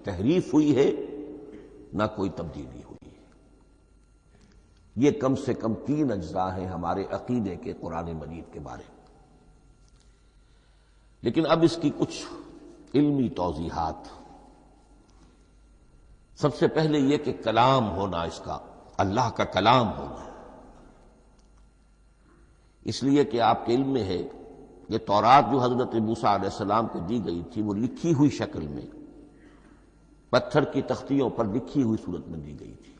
تحریف ہوئی ہے نہ کوئی تبدیلی ہوئی ہے۔ یہ کم سے کم 3 اجزاء ہیں ہمارے عقیدے کے قرآن مجید کے بارے میں۔ لیکن اب اس کی کچھ علمی توضیحات۔ سب سے پہلے یہ کہ کلام ہونا، اس کا اللہ کا کلام ہونا، اس لیے کہ آپ کے علم میں ہے یہ تورات جو حضرت موسیٰ علیہ السلام کو دی گئی تھی وہ لکھی ہوئی شکل میں پتھر کی تختیوں پر لکھی ہوئی صورت میں دی گئی تھی،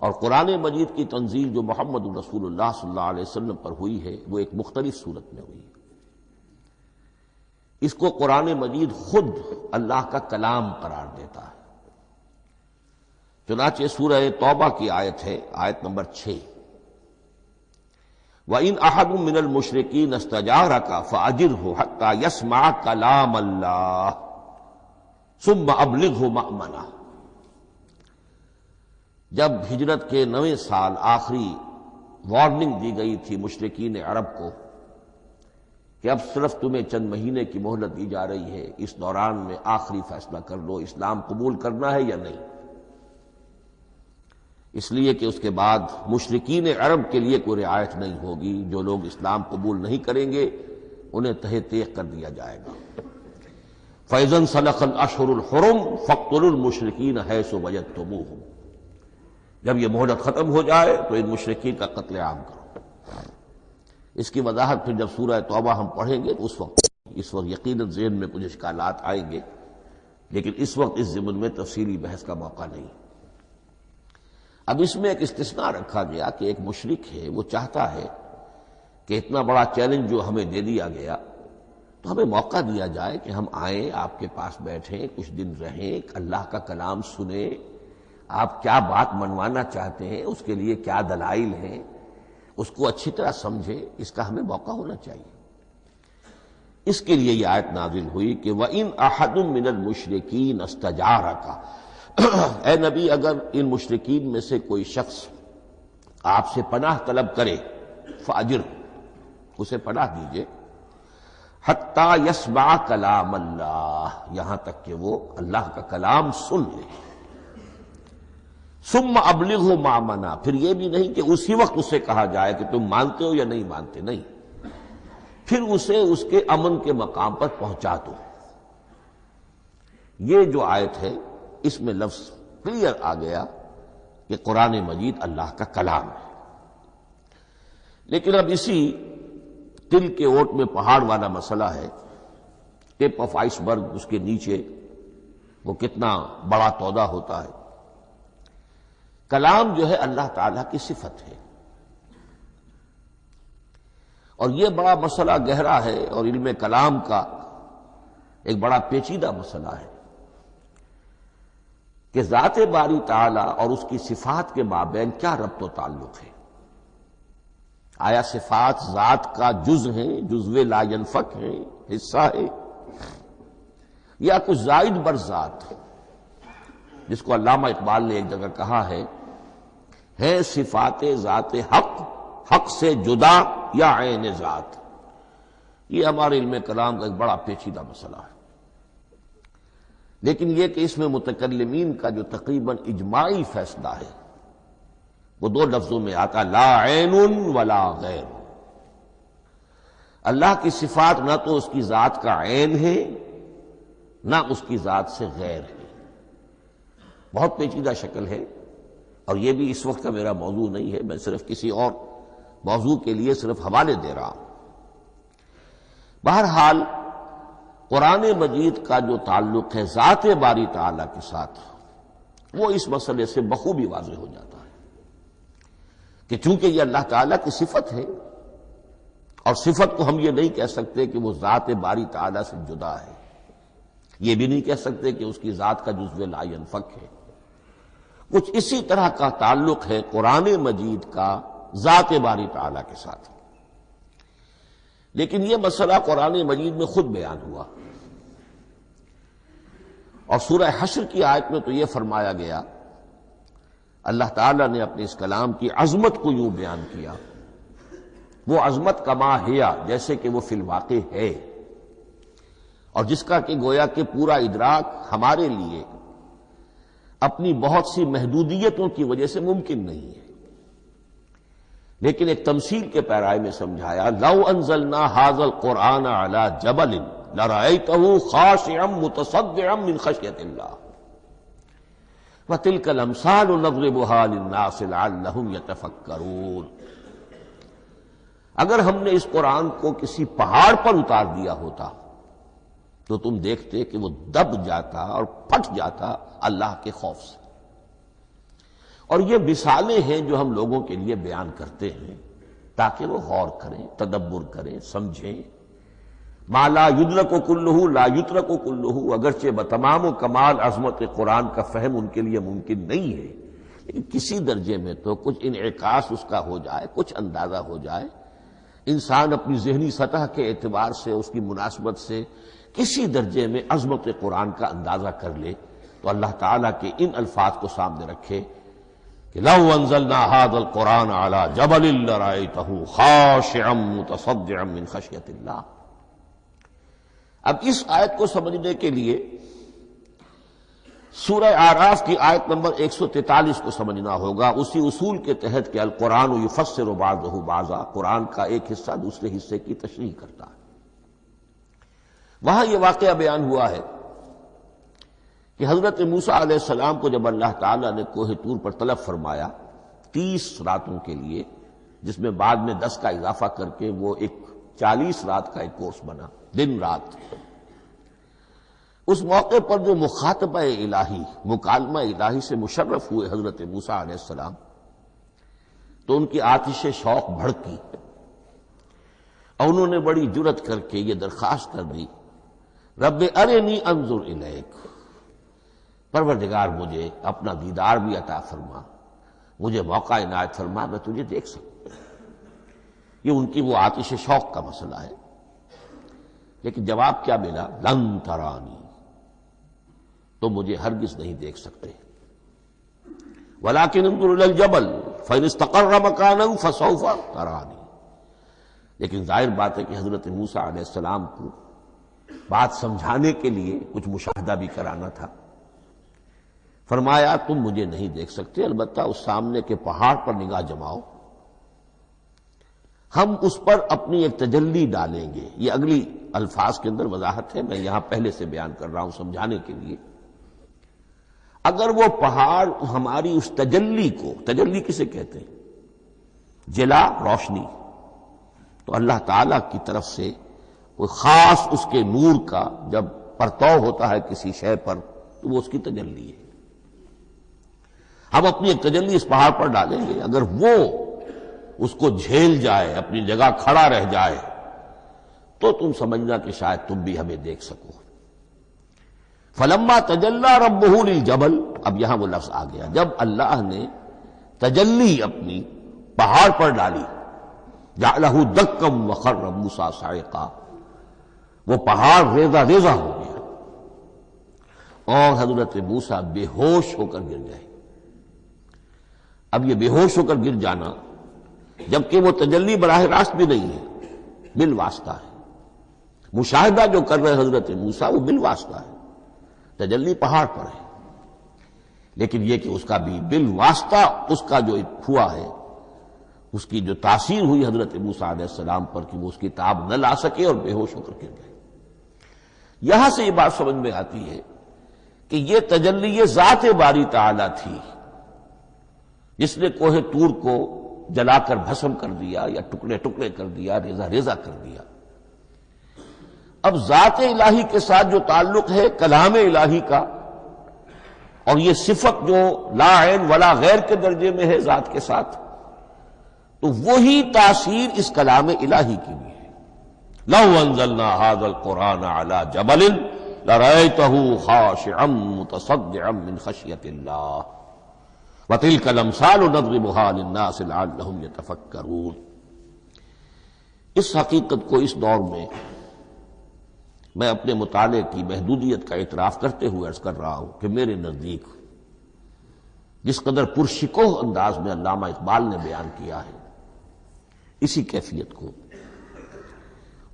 اور قرآن مجید کی تنزیل جو محمد رسول اللہ صلی اللہ علیہ وسلم پر ہوئی ہے وہ ایک مختلف صورت میں ہوئی ہے۔ اس کو قرآن مجید خود اللہ کا کلام قرار دیتا ہے۔ چنانچہ سورہ توبہ کی آیت ہے، آیت نمبر 6، وَإِنْ أَحَدٌ مِّنَ الْمُشْرِكِينَ اسْتَجَارَكَ فَأَجِرْهُ حَتَّى يَسْمَعَ كَلَامَ اللَّهِ ثُمَّ أَبْلِغْهُ مَأْمَنَهُ۔ جب ہجرت کے 9ویں سال آخری وارننگ دی گئی تھی مشرکین عرب کو کہ اب صرف تمہیں چند مہینے کی مہلت دی جا رہی ہے، اس دوران میں آخری فیصلہ کر لو اسلام قبول کرنا ہے یا نہیں، اس لیے کہ اس کے بعد مشرکین عرب کے لیے کوئی رعایت نہیں ہوگی، جو لوگ اسلام قبول نہیں کریں گے انہیں تہہ تیغ کر دیا جائے گا۔ فَإِذَا انْسَلَخَ الْأَشْهُرُ الْحُرُمُ فَاقْتُلُوا الْمُشْرِكِينَ حَيْثُ وَجَدتُّمُوهُمْ۔ جب یہ مہلت ختم ہو جائے تو ان مشرکین کا قتل عام کرو۔ اس کی وضاحت پھر جب سورہ توبہ ہم پڑھیں گے تو اس وقت یقیناً ذہن میں کچھ اشکالات آئیں گے، لیکن اس وقت اس ضمن میں تفصیلی بحث کا موقع نہیں۔ اب اس میں ایک استثناء رکھا گیا کہ ایک مشرک ہے، وہ چاہتا ہے کہ اتنا بڑا چیلنج جو ہمیں دے دیا گیا تو ہمیں موقع دیا جائے کہ ہم آئیں، آپ کے پاس بیٹھیں، کچھ دن رہیں، اللہ کا کلام سنیں، آپ کیا بات منوانا چاہتے ہیں، اس کے لیے کیا دلائل ہیں، اس کو اچھی طرح سمجھیں، اس کا ہمیں موقع ہونا چاہیے۔ اس کے لیے یہ آیت نازل ہوئی کہ وَإِنْ أَحَدٌ مِّنَ الْمُشْرِكِينَ اسْتَجَارَكَ، اے نبی اگر ان مشرکین میں سے کوئی شخص آپ سے پناہ طلب کرے فَأَجِرْهُ، اسے پناہ دیجئے، حَتَّى يَسْمَعَ كَلَامَ اللَّهِ، یہاں تک کہ وہ اللہ کا کلام سن لے۔ ثُمَّ أَبْلِغْهُ مَأْمَنًا، پھر یہ بھی نہیں کہ اسی وقت اسے کہا جائے کہ تم مانتے ہو یا نہیں مانتے، نہیں، پھر اسے اس کے امن کے مقام پر پہنچا دو۔ یہ جو آیت ہے اس میں لفظ کلیئر آ گیا کہ قرآن مجید اللہ کا کلام ہے۔ لیکن اب اسی تل کے اوٹ میں پہاڑ والا مسئلہ ہے، ٹپ آف آئس برگ، اس کے نیچے وہ کتنا بڑا تودہ ہوتا ہے۔ کلام جو ہے اللہ تعالیٰ کی صفت ہے، اور یہ بڑا مسئلہ گہرا ہے، اور علم کلام کا ایک بڑا پیچیدہ مسئلہ ہے کہ ذات باری تعالیٰ اور اس کی صفات کے مابین کیا ربط و تعلق ہے۔ آیا صفات ذات کا جز ہیں، جزو لا ینفک ہیں، حصہ ہے، یا کچھ زائد بر ذات، جس کو علامہ اقبال نے ایک جگہ کہا ہے صفات ذات حق، حق سے جدا یا عین ذات۔ یہ ہمارے علم کلام کا ایک بڑا پیچیدہ مسئلہ ہے، لیکن یہ کہ اس میں متکلمین کا جو تقریباً اجماعی فیصلہ ہے وہ 2 لفظوں میں آتا، لا عین ولا غیر۔ اللہ کی صفات نہ تو اس کی ذات کا عین ہے نہ اس کی ذات سے غیر ہے۔ بہت پیچیدہ شکل ہے، اور یہ بھی اس وقت کا میرا موضوع نہیں ہے، میں صرف کسی اور موضوع کے لیے صرف حوالے دے رہا ہوں۔ بہرحال قرآن مجید کا جو تعلق ہے ذات باری تعالیٰ کے ساتھ، وہ اس مسئلے سے بخوبی واضح ہو جاتا ہے کہ چونکہ یہ اللہ تعالیٰ کی صفت ہے، اور صفت کو ہم یہ نہیں کہہ سکتے کہ وہ ذات باری تعالیٰ سے جدا ہے، یہ بھی نہیں کہہ سکتے کہ اس کی ذات کا جزو لا ینفک ہے۔ کچھ اسی طرح کا تعلق ہے قرآن مجید کا ذات باری تعالیٰ کے ساتھ، لیکن یہ مسئلہ قرآن مجید میں خود بیان ہوا، اور سورہ حشر کی آیت میں تو یہ فرمایا گیا، اللہ تعالیٰ نے اپنے اس کلام کی عظمت کو یوں بیان کیا، وہ عظمت کما ہیا، جیسے کہ وہ فی الواقع ہے، اور جس کا کہ گویا کہ پورا ادراک ہمارے لیے اپنی بہت سی محدودیتوں کی وجہ سے ممکن نہیں ہے، لیکن ایک تمثیل کے پیرائے میں سمجھایا، لو انزلنا ھذا القرآن علی جبل لرأیتہ خاشعا متصدعا من خشیۃ اللہ وتلک الامثال نضربها للناس لعلهم یتفکرون۔ اگر ہم نے اس قرآن کو کسی پہاڑ پر اتار دیا ہوتا تو تم دیکھتے کہ وہ دب جاتا اور پھٹ جاتا اللہ کے خوف سے۔ اور یہ مثالیں ہیں جو ہم لوگوں کے لیے بیان کرتے ہیں تاکہ وہ غور کریں، تدبر کریں، سمجھیں۔ ما لا یدرک کلہ لا یترک کلہ، اگرچہ بتمام و کمال عظمت قرآن کا فہم ان کے لیے ممکن نہیں ہے، لیکن کسی درجے میں تو کچھ انعکاس اس کا ہو جائے، کچھ اندازہ ہو جائے، انسان اپنی ذہنی سطح کے اعتبار سے، اس کی مناسبت سے کسی درجے میں عظمت قرآن کا اندازہ کر لے تو اللہ تعالیٰ کے ان الفاظ کو سامنے رکھے کہ لو انزلنا ھذا القرآن علی جبل لرأیتہ خاشعا متصدعا من خشیۃ اللہ۔ اب اس آیت کو سمجھنے کے لیے سورہ اعراف کی آیت نمبر 143 کو سمجھنا ہوگا، اسی اصول کے تحت کہ القرآن یفسر بعضہ بعضا، قرآن کا ایک حصہ دوسرے حصے کی تشریح کرتا ہے۔ وہاں یہ واقعہ بیان ہوا ہے کہ حضرت موسیٰ علیہ السلام کو جب اللہ تعالیٰ نے کوہ طور پر طلب فرمایا 30 راتوں کے لیے، جس میں بعد میں 10 کا اضافہ کر کے وہ ایک 40 رات کا ایک کورس بنا، دن رات، اس موقع پر جو مخاطبہ الہی، مکالمہ الہی سے مشرف ہوئے حضرت موسیٰ علیہ السلام، تو ان کی آتش شوق بھڑکی اور انہوں نے بڑی جرأت کر کے یہ درخواست کر دی، رب ارنی انظر الیک، پروردگار مجھے اپنا دیدار بھی عطا فرما، مجھے موقع عنایت فرما، میں تجھے دیکھ سکوں۔ یہ ان کی وہ آتش شوق کا مسئلہ ہے، لیکن جواب کیا ملا؟ لن ترانی، تو مجھے ہرگز نہیں دیکھ سکتے، ولکن انظر الی الجبل فإن استقر مکانہ فسوف ترانی۔ لیکن ظاہر بات ہے کہ حضرت موسیٰ علیہ السلام کو بات سمجھانے کے لیے کچھ مشاہدہ بھی کرانا تھا۔ فرمایا تم مجھے نہیں دیکھ سکتے، البتہ اس سامنے کے پہاڑ پر نگاہ جماؤ، ہم اس پر اپنی ایک تجلی ڈالیں گے۔ یہ اگلی الفاظ کے اندر وضاحت ہے، میں یہاں پہلے سے بیان کر رہا ہوں سمجھانے کے لیے۔ اگر وہ پہاڑ ہماری اس تجلی کو، تجلی کسے کہتے ہیں؟ جلا، روشنی، تو اللہ تعالیٰ کی طرف سے کوئی خاص اس کے نور کا جب پرتو ہوتا ہے کسی شے پر تو وہ اس کی تجلی ہے۔ ہم اپنی ایک تجلی اس پہاڑ پر ڈالیں گے، اگر وہ اس کو جھیل جائے، اپنی جگہ کھڑا رہ جائے، تو تم سمجھنا کہ شاید تم بھی ہمیں دیکھ سکو۔ فلما تجلی ربہ للجبل، اب یہاں وہ لفظ آ گیا، جب اللہ نے تجلی اپنی پہاڑ پر ڈالی، جعلہ دکا وخر موسیٰ صعقا، وہ پہاڑ ریزہ ریزہ ہو گیا اور حضرت موسیٰ بے ہوش ہو کر گر گئے۔ اب یہ بے ہوش ہو کر گر جانا، جبکہ وہ تجلی براہ راست بھی نہیں ہے، بالواسطہ ہے۔ مشاہدہ جو کر رہے حضرت موسیٰ وہ بالواسطہ ہے، تجلی پہاڑ پر ہے، لیکن یہ کہ اس کا بھی بالواسطہ اس کا جو ہوا ہے، اس کی جو تاثیر ہوئی حضرت موسیٰ علیہ السلام پر کہ وہ اس کی تاب نہ لا سکے اور بے ہوش ہو کر گر گئے۔ یہاں سے یہ بات سمجھ میں آتی ہے کہ یہ تجلی یہ ذات باری تعالیٰ تھی جس نے کوہ طور کو جلا کر بھسم کر دیا یا ٹکڑے ٹکڑے کر دیا، ریزہ ریزہ کر دیا۔ اب ذات الہی کے ساتھ جو تعلق ہے کلام الہی کا، اور یہ صفت جو لا عین ولا غیر کے درجے میں ہے ذات کے ساتھ، تو وہی تاثیر اس کلام الہی کی بھی ہے۔ لو انزلنا ھذا القرآن علی جبل لرأیتہ خاشعا متصدعا من خشیۃ اللہ وتلک الامثال نضربها للناس لعلهم یتفکرون۔ اس حقیقت کو اس دور میں اپنے مطالعے کی محدودیت کا اعتراف کرتے ہوئے عرض کر رہا ہوں کہ میرے نزدیک جس قدر پرشکوہ انداز میں علامہ اقبال نے بیان کیا ہے، اسی کیفیت کو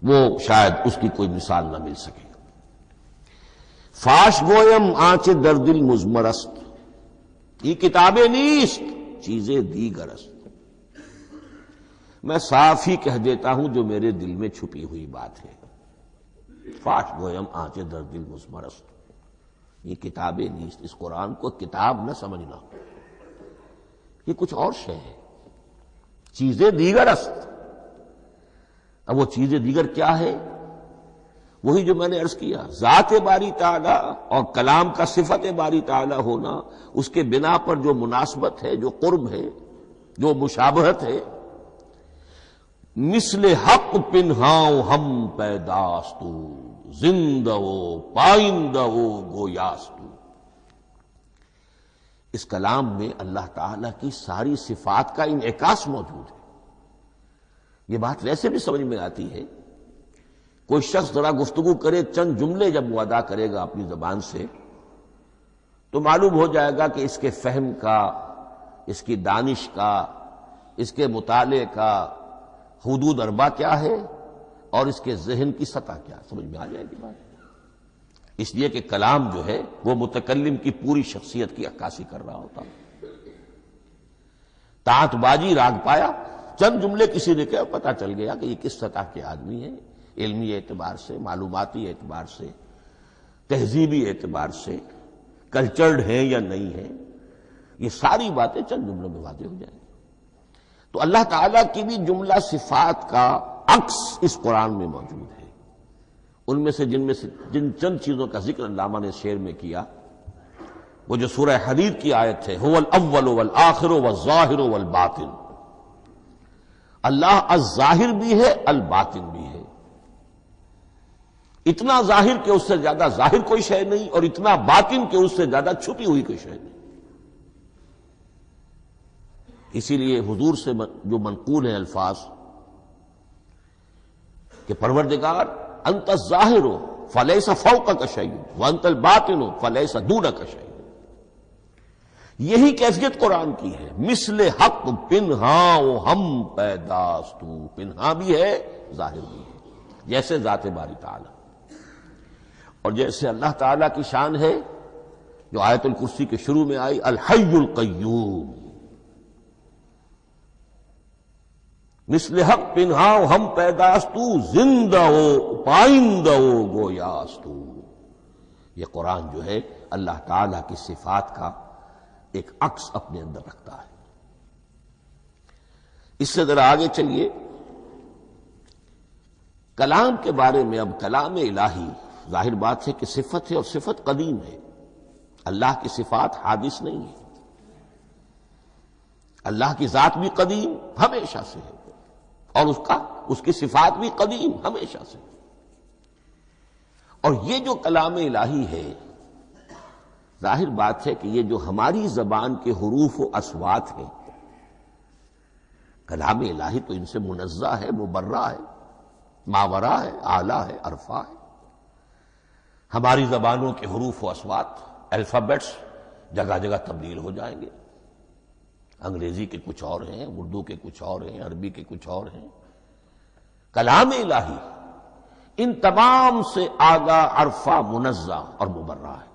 وہ شاید اس کی کوئی مثال نہ مل سکے۔ فاش گویم آنچ در دل مزمرست، یہ کتابیں نیست چیزیں دیگر است۔ میں صاف ہی کہہ دیتا ہوں جو میرے دل میں چھپی ہوئی بات ہے۔ فاش گویم آنچ در دل مزمرست، یہ کتابیں نیست، اس قرآن کو کتاب نہ سمجھنا، یہ کچھ اور شے ہے، چیزیں دیگر است۔ اب وہ چیزیں دیگر کیا ہے؟ وہی جو میں نے عرض کیا، ذات باری تعالی اور کلام کا صفت باری تعالی ہونا، اس کے بنا پر جو مناسبت ہے، جو قرب ہے، جو مشابہت ہے۔ مثل حق پنہاؤ ہم پیداستو، زندہ و پائندہ و گویاستو۔ اس کلام میں اللہ تعالی کی ساری صفات کا انعکاس موجود ہے۔ یہ بات ویسے بھی سمجھ میں آتی ہے، کوئی شخص ذرا گفتگو کرے، چند جملے جب وہ ادا کرے گا اپنی زبان سے، تو معلوم ہو جائے گا کہ اس کے فہم کا، اس کی دانش کا، اس کے مطالعے کا حدود اربع کیا ہے اور اس کے ذہن کی سطح کیا، سمجھ میں آ جائے گی بات۔ اس لیے کہ کلام جو ہے وہ متکلم کی پوری شخصیت کی عکاسی کر رہا ہوتا۔ تانت باجی راگ پایا، چند جملے کسی نے کہا، پتہ چل گیا کہ یہ کس سطح کے آدمی ہیں، علمی اعتبار سے، معلوماتی اعتبار سے، تہذیبی اعتبار سے، کلچرڈ ہیں یا نہیں ہیں۔ یہ ساری باتیں چند جملوں میں واضح ہو جائیں گی۔ تو اللہ تعالیٰ کی بھی جملہ صفات کا عکس اس قرآن میں موجود ہے۔ ان میں سے جن چند چیزوں کا ذکر علامہ نے شعر میں کیا، وہ جو سورہ حدید کی آیت ہے، هو الاول والآخر والظاہر والباطن، اللہ الظاہر بھی ہے، الباطن بھی ہے۔ اتنا ظاہر کہ اس سے زیادہ ظاہر کوئی شے نہیں، اور اتنا باطن کہ اس سے زیادہ چھپی ہوئی کوئی شے نہیں۔ اسی لیے حضور سے جو منقول ہیں الفاظ کہ پروردگار انت الظاہر فلیس فوقک شیء وانت الباطن فلیس دونک شیء، یہی کیفیت قرآن کی ہے۔ مثل حق پنہاں ہم پیداستو، پنہاں بھی ہے، ظاہر بھی ہے، جیسے ذات باری تعالی، اور جیسے اللہ تعالیٰ کی شان ہے جو آیت الکرسی کے شروع میں آئی، الحی القیوم۔ مثل حق پنہاؤ ہم پیداستو، زندہ ہو پائندہ ہو گویاستو۔ یہ قرآن جو ہے اللہ تعالیٰ کی صفات کا ایک عکس اپنے اندر رکھتا ہے۔ اس سے ذرا آگے چلیے، کلام کے بارے میں۔ اب کلام الہی ظاہر بات ہے کہ صفت ہے، اور صفت قدیم ہے۔ اللہ کی صفات حادث نہیں ہے، اللہ کی ذات بھی قدیم ہمیشہ سے ہے، اور اس کی صفات بھی قدیم ہمیشہ سے۔ اور یہ جو کلام الہی ہے، ظاہر بات ہے کہ یہ جو ہماری زبان کے حروف و اصوات ہیں، کلام الہی تو ان سے منزہ ہے، مبرہ ہے، ماورا ہے، اعلیٰ ہے، عرفہ ہے۔ ہماری زبانوں کے حروف و اصوات، الفابیٹس جگہ جگہ تبدیل ہو جائیں گے، انگریزی کے کچھ اور ہیں، اردو کے کچھ اور ہیں، عربی کے کچھ اور ہیں۔ کلام الہی ان تمام سے آگاہ، عرفہ، منزہ اور مبرہ ہے۔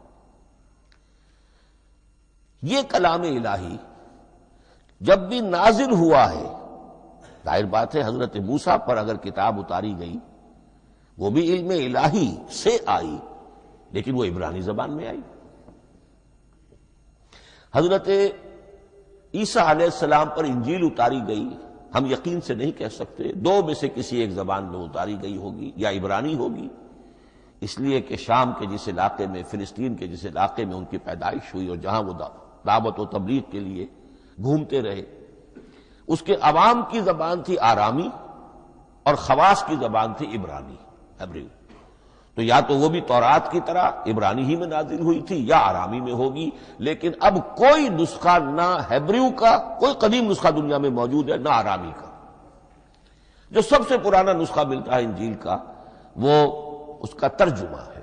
یہ کلام الہی جب بھی نازل ہوا ہے، ظاہر بات ہے حضرت موسیٰ پر اگر کتاب اتاری گئی، وہ بھی علم الہی سے آئی، لیکن وہ عبرانی زبان میں آئی۔ حضرت عیسیٰ علیہ السلام پر انجیل اتاری گئی، ہم یقین سے نہیں کہہ سکتے، دو میں سے کسی ایک زبان میں اتاری گئی ہوگی، یا عبرانی ہوگی، اس لیے کہ شام کے جس علاقے میں، فلسطین کے جس علاقے میں ان کی پیدائش ہوئی، اور جہاں وہ دعوت و تبلیغ کے لیے گھومتے رہے، اس کے عوام کی زبان تھی آرامی، اور خواص کی زبان تھی عبرانی، ہیبریو۔ تو یا تو وہ بھی تورات کی طرح عبرانی ہی میں نازل ہوئی تھی، یا آرامی میں ہوگی، لیکن اب کوئی نسخہ نہ ہیبریو کا، کوئی قدیم نسخہ دنیا میں موجود ہے، نہ آرامی کا۔ جو سب سے پرانا نسخہ ملتا ہے انجیل کا، وہ اس کا ترجمہ ہے،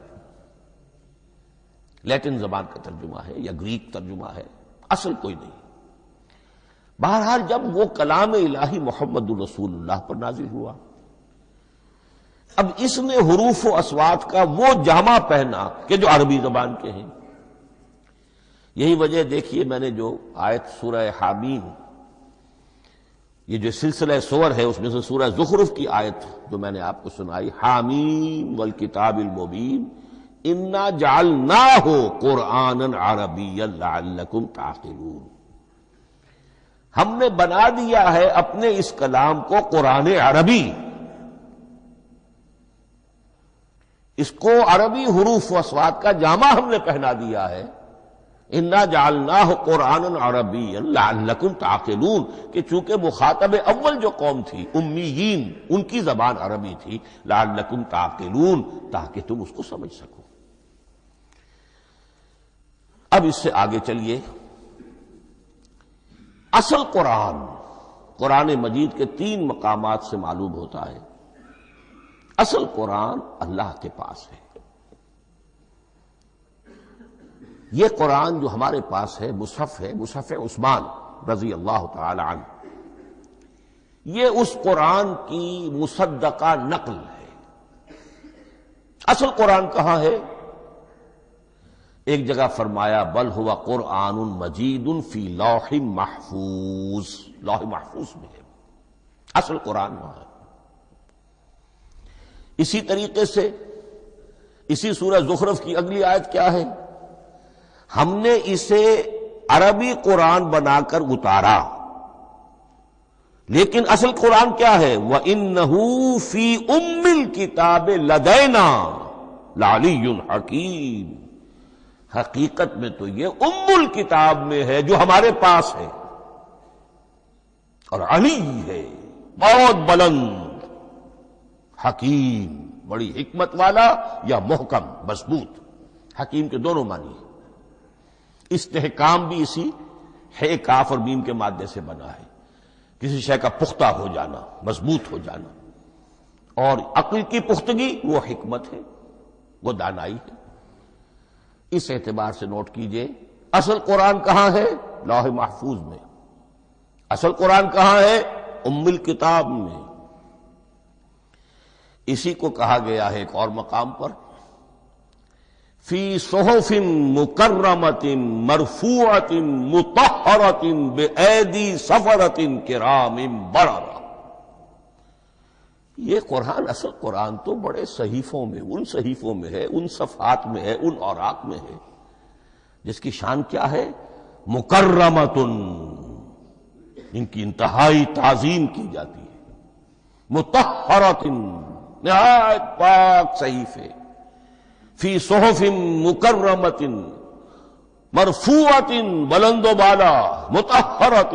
لیٹن زبان کا ترجمہ ہے یا گریک ترجمہ ہے، اصل کوئی نہیں۔ بہرحال جب وہ کلام الہی محمد الرسول اللہ پر نازل ہوا، اب اس نے حروف و اصوات کا وہ جامہ پہنا کہ جو عربی زبان کے ہیں. یہی وجہ دیکھیے میں نے جو آیت سورہ حامیم، یہ جو سلسلہ سور ہے اس میں سے سورہ زخرف کی آیت جو میں نے آپ کو سنائی، حامیم والکتاب المبین انا جعلناہ قرآنا عربیا لعلکم تعقلون، ہم نے بنا دیا ہے اپنے اس کلام کو قرآن عربی، اس کو عربی حروف و اصوات کا جامہ ہم نے پہنا دیا ہے. انا جعلناہ قرآنا عربیا لعلکم تعقلون، کہ چونکہ مخاطب اول جو قوم تھی امیین، ان کی زبان عربی تھی، لعلکم تعقلون، تاکہ تم اس کو سمجھ سکو. اب اس سے آگے چلیے. اصل قرآن مجید کے 3 مقامات سے معلوم ہوتا ہے اصل قرآن اللہ کے پاس ہے. یہ قرآن جو ہمارے پاس ہے مصحف عثمان رضی اللہ تعالی عنہ، یہ اس قرآن کی مصدقہ نقل ہے. اصل قرآن کہاں ہے؟ ایک جگہ فرمایا بل ہوا قرآن مجید فی لوح محفوظ، لوح محفوظ میں ہے اصل قرآن وہاں ہے. اسی طریقے سے اسی سورہ زخرف کی اگلی آیت کیا ہے؟ ہم نے اسے عربی قرآن بنا کر اتارا، لیکن اصل قرآن کیا ہے؟ وَإِنَّهُ فِي أُمِّ الْكِتَابِ لَدَيْنَا لَعَلِيٌّ حَكِيمٌ، حقیقت میں تو یہ ام الکتاب میں ہے جو ہمارے پاس ہے، اور علی ہے بہت بلند، حکیم بڑی حکمت والا، یا محکم مضبوط. حکیم کے دونوں معنی ہیں. استحکام بھی اسی ہے کاف اور میم کے مادے سے بنا ہے، کسی شے کا پختہ ہو جانا، مضبوط ہو جانا. اور عقل کی پختگی وہ حکمت ہے، وہ دانائی ہے. اس اعتبار سے نوٹ کیجئے اصل قرآن کہاں ہے؟ لوح محفوظ میں. اصل قرآن کہاں ہے؟ ام الکتاب میں. اسی کو کہا گیا ہے ایک اور مقام پر فی صحف مکرمۃ مرفوعۃ مطہرۃ بأیدی سفرۃ کرام بررہ. یہ قرآن، اصل قرآن تو بڑے صحیفوں میں، ان صحیفوں میں ہے، ان صفحات میں ہے، ان اوراق میں ہے جس کی شان کیا ہے؟ مکرمۃ، ان کی انتہائی تعظیم کی جاتی ہے. مطہرۃ، نہایت پاک صحیفے. فی صحف مکرمۃ مرفوعۃ، بلند و بالا، مطہرۃ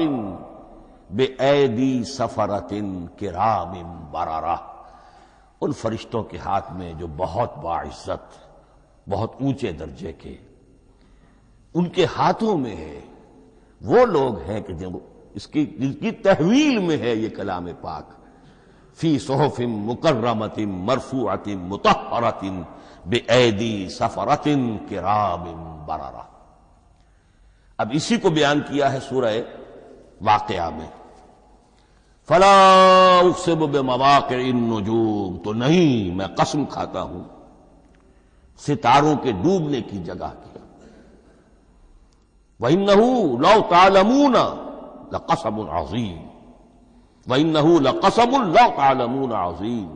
بِأَيْدِي سَفَرَةٍ کرام بررہ، ان فرشتوں کے ہاتھ میں جو بہت باعزت، بہت اونچے درجے کے، ان کے ہاتھوں میں ہے. وہ لوگ ہیں کہ جن کی تحویل میں ہے یہ کلام پاک. فی صحف مکرمۃ مرفوعۃ مطہرۃ بِأَيْدِي سَفَرَةٍ کرام بررہ. اب اسی کو بیان کیا ہے سورہ واقعہ میں. فلا اقسم بمواقع النجوم، تو نہیں، میں قسم کھاتا ہوں ستاروں کے ڈوبنے کی جگہ کی. وَإِنَّهُ لَوْ تَعْلَمُونَ لَقَسَمٌ عَظِيمٌ، وَإِنَّهُ لَقَسَمٌ لَوْ تَعْلَمُونَ عَظِيمٌ،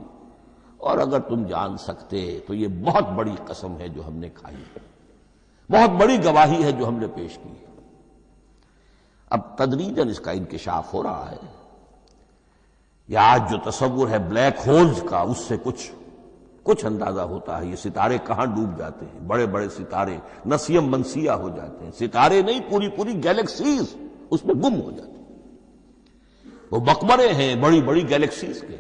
اور اگر تم جان سکتے تو یہ بہت بڑی قسم ہے جو ہم نے کھائی ہے، بہت بڑی گواہی ہے جو ہم نے پیش کی ہے. اب تدریجاً اس کا انکشاف ہو رہا ہے. یہ آج جو تصور ہے بلیک ہولز کا، اس سے کچھ اندازہ ہوتا ہے یہ ستارے کہاں ڈوب جاتے ہیں. بڑے بڑے ستارے نسیم منسیہ ہو جاتے ہیں، ستارے نہیں، پوری گیلیکسیز اس میں گم ہو جاتے ہیں. وہ مقبرے ہیں بڑی بڑی گیلیکسیز کے.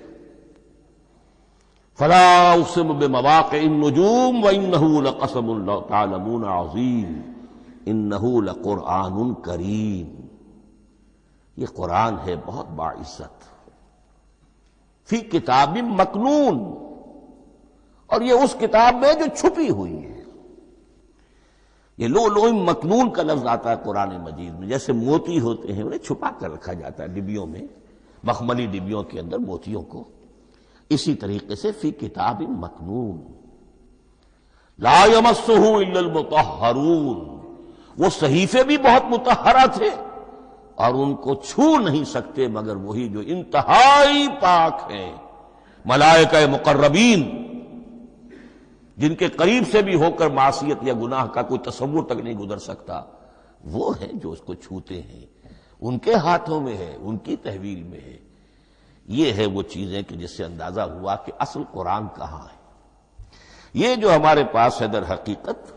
فلا اقسم بمواقع النجوم وانه لقسم لو تعلمون عظیم انه لقرآن کریم. یہ قرآن ہے بہت باعزت. فی کتاب مکنون، اور یہ اس کتاب میں جو چھپی ہوئی ہے. یہ لؤلؤ مکنون کا لفظ آتا ہے قرآن مجید میں. جیسے موتی ہوتے ہیں انہیں چھپا کر رکھا جاتا ہے ڈبیوں میں، مخملی ڈبیوں کے اندر موتیوں کو. اسی طریقے سے فی کتاب مکنون لا یمسہ الا المطہرون، وہ صحیفے بھی بہت مطہرہ تھے اور ان کو چھو نہیں سکتے مگر وہی جو انتہائی پاک ہیں، ملائکہ مقربین، جن کے قریب سے بھی ہو کر معصیت یا گناہ کا کوئی تصور تک نہیں گزر سکتا، وہ ہیں جو اس کو چھوتے ہیں، ان کے ہاتھوں میں ہے، ان کی تحویل میں ہے۔ یہ ہے وہ چیزیں کہ جس سے اندازہ ہوا کہ اصل قرآن کہاں ہے۔ یہ جو ہمارے پاس ہے در حقیقت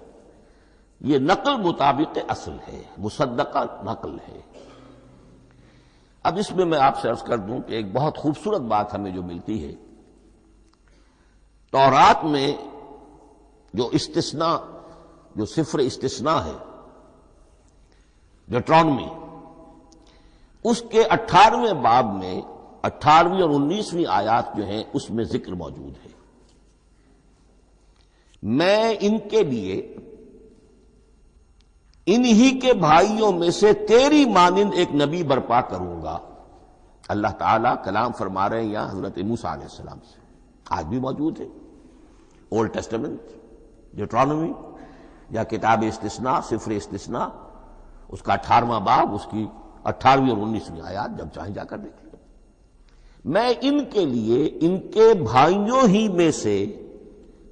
یہ نقل مطابق اصل ہے، مصدقہ نقل ہے۔ اب اس میں آپ سے عرض کر دوں کہ ایک بہت خوبصورت بات ہمیں جو ملتی ہے، تورات میں جو استثناء، جو صفر استثناء ہے ڈیوٹرانومی، اس کے 18ویں باب میں 18ویں اور 19ویں آیات جو ہیں اس میں ذکر موجود ہے، میں ان کے لیے انہی کے بھائیوں میں سے تیری مانند ایک نبی برپا کروں گا۔ اللہ تعالیٰ کلام فرما رہے ہیں یہاں حضرت موسیٰ علیہ السلام سے، آج بھی موجود ہے اولڈ ٹیسٹمنٹ، ڈیوٹرانومی یا کتاب استثناء، سفر استثناء، اس کا 18واں باب، اس کی 18ویں اور 19ویں آیات، جب چاہیں جا کر دیکھ لیں۔ میں ان کے لیے ان کے بھائیوں ہی میں سے